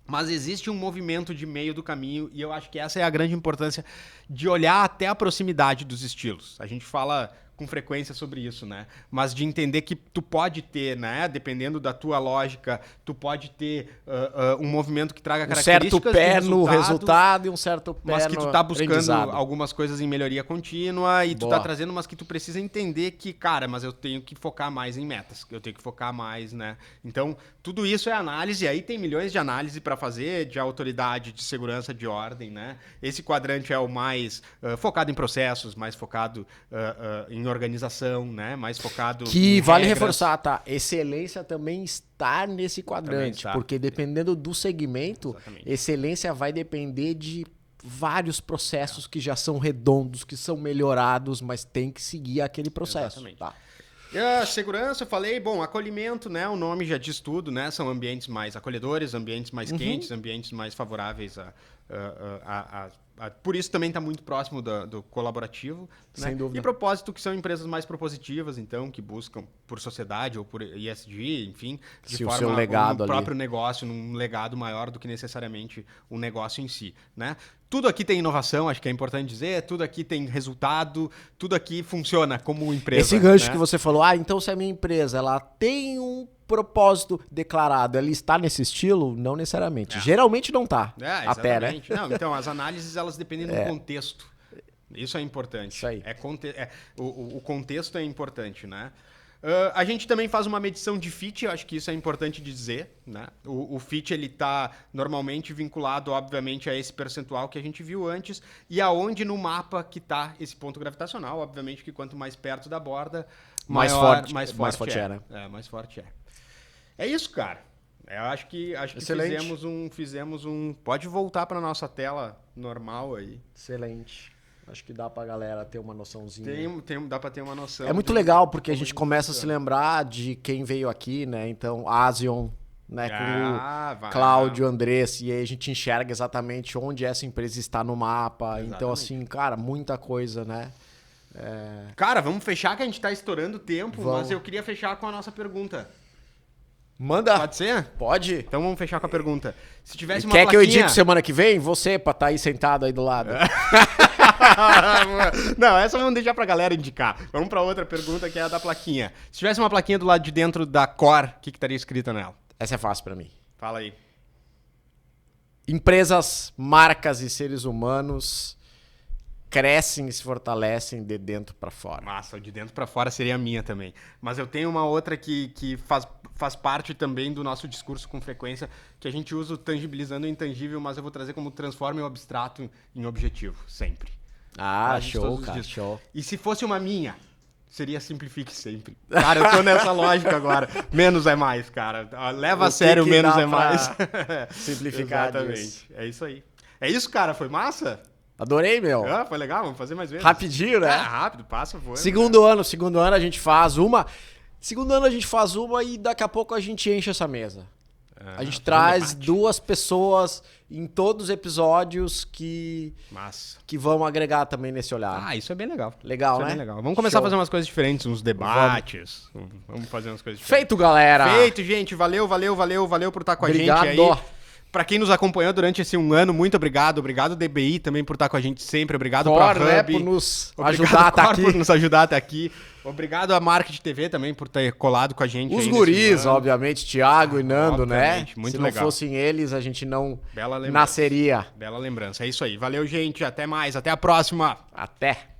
Mas existe um movimento de meio do caminho e eu acho que essa é a grande importância de olhar até a proximidade dos estilos. A gente fala com frequência sobre isso, né? Mas de entender que tu pode ter, né? Dependendo da tua lógica, tu pode ter um movimento que traga características certo pé no resultado e um certo pé mas que tu tá buscando aprendizado. algumas coisas em melhoria contínua e tu Boa. tá trazendo, mas que tu precisa entender que, cara, mas eu tenho que focar mais em metas, eu tenho que focar mais, né? Então, tudo isso é análise, aí tem milhões de análise para fazer, de autoridade, de segurança, de ordem, né? Esse quadrante é o mais focado em processos, mais focado em organização, né? Mais focado que em vale regras. reforçar, tá? Excelência também está nesse quadrante, está. porque dependendo do segmento, Exatamente. excelência vai depender de vários processos que já são redondos, que são melhorados, mas tem que seguir aquele processo. Exatamente. Tá? E a segurança, eu falei, bom, acolhimento, né? O nome já diz tudo, né? São ambientes mais acolhedores, ambientes mais quentes, ambientes mais favoráveis por isso também está muito próximo do colaborativo. Sem né? dúvida. E propósito, que são empresas mais propositivas, então, que buscam por sociedade ou por ESG, enfim, de Se o forma seu legado um ali. próprio negócio, num legado maior do que necessariamente o negócio em si, né? Tudo aqui tem inovação, acho que é importante dizer, tudo aqui tem resultado, tudo aqui funciona como empresa. Esse gancho né? que você falou, então se a minha empresa ela tem um propósito declarado, ela está nesse estilo? Não necessariamente. Geralmente não tá. Até, né? Não, então, as análises elas dependem do contexto. Isso é importante. Isso aí. O contexto é importante, né? A gente também faz uma medição de fit, eu acho que isso é importante dizer, né? O fit ele está normalmente vinculado, obviamente, a esse percentual que a gente viu antes e aonde no mapa que está esse ponto gravitacional. Obviamente que quanto mais perto da borda, Mais maior, forte é, né? mais forte é. É isso, cara. Eu acho que Excelente. fizemos um. Pode voltar para nossa tela normal aí. Excelente. Acho que dá pra galera ter uma noçãozinha. Dá para ter uma noção. É muito legal, porque a gente começa a se lembrar de quem veio aqui, né? Então, Asion, né? Com o Cláudio, Andrés, e aí a gente enxerga exatamente onde essa empresa está no mapa. Exatamente. Então, assim, cara, muita coisa, né? Cara, vamos fechar que a gente tá estourando o tempo, Vamos. mas eu queria fechar com a nossa pergunta. Manda! Pode ser? Pode. Então vamos fechar com a pergunta. Se tivesse uma Quer que eu plaquinha... edite semana que vem? Você, pra estar aí sentado aí do lado. Não, essa vamos deixar pra galera indicar. Vamos pra outra pergunta, que é a da plaquinha. Se tivesse uma plaquinha do lado de dentro da Core, o que estaria escrito nela? Essa é fácil pra mim. Fala aí. Empresas, marcas e seres humanos crescem e se fortalecem de dentro pra fora. Massa, de dentro pra fora seria a minha também. Mas eu tenho uma outra que faz parte também do nosso discurso com frequência, que a gente usa o tangibilizando o intangível, mas eu vou trazer como transforma o abstrato em objetivo, sempre. Ah, De show, todos os cara, dias. show. E se fosse uma minha, seria simplifique sempre. Cara, eu tô nessa lógica agora. Menos é mais, cara. Leva a sério, que menos dá é mais. simplificar Exatamente. disso. É isso aí. É isso, cara. Foi massa? Adorei, meu. Foi legal. Vamos fazer mais vezes. Rapidinho, né? Rápido. Passa, voando. Segundo ano a gente faz uma. Segundo ano a gente faz uma e daqui a pouco a gente enche essa mesa. A gente traz duas pessoas em todos os episódios que vão agregar também nesse olhar. Isso é bem legal. Legal, isso né? É bem legal. Vamos começar a fazer umas coisas diferentes, uns debates. Vamos fazer umas coisas diferentes. Feito, galera! Feito, gente. Valeu por estar com a gente aí. Pra quem nos acompanhou durante esse ano, muito obrigado. Obrigado, DBI, também por estar com a gente sempre. Obrigado pra Hub. Né, por nos ajudar até aqui. Por nos ajudar até aqui. Obrigado a Market TV também por ter colado com a gente. Os guris, obviamente, Thiago e Nando, né? Muito Se legal. não fossem eles, a gente não nasceria. Bela lembrança. É isso aí. Valeu, gente. Até mais. Até a próxima. Até.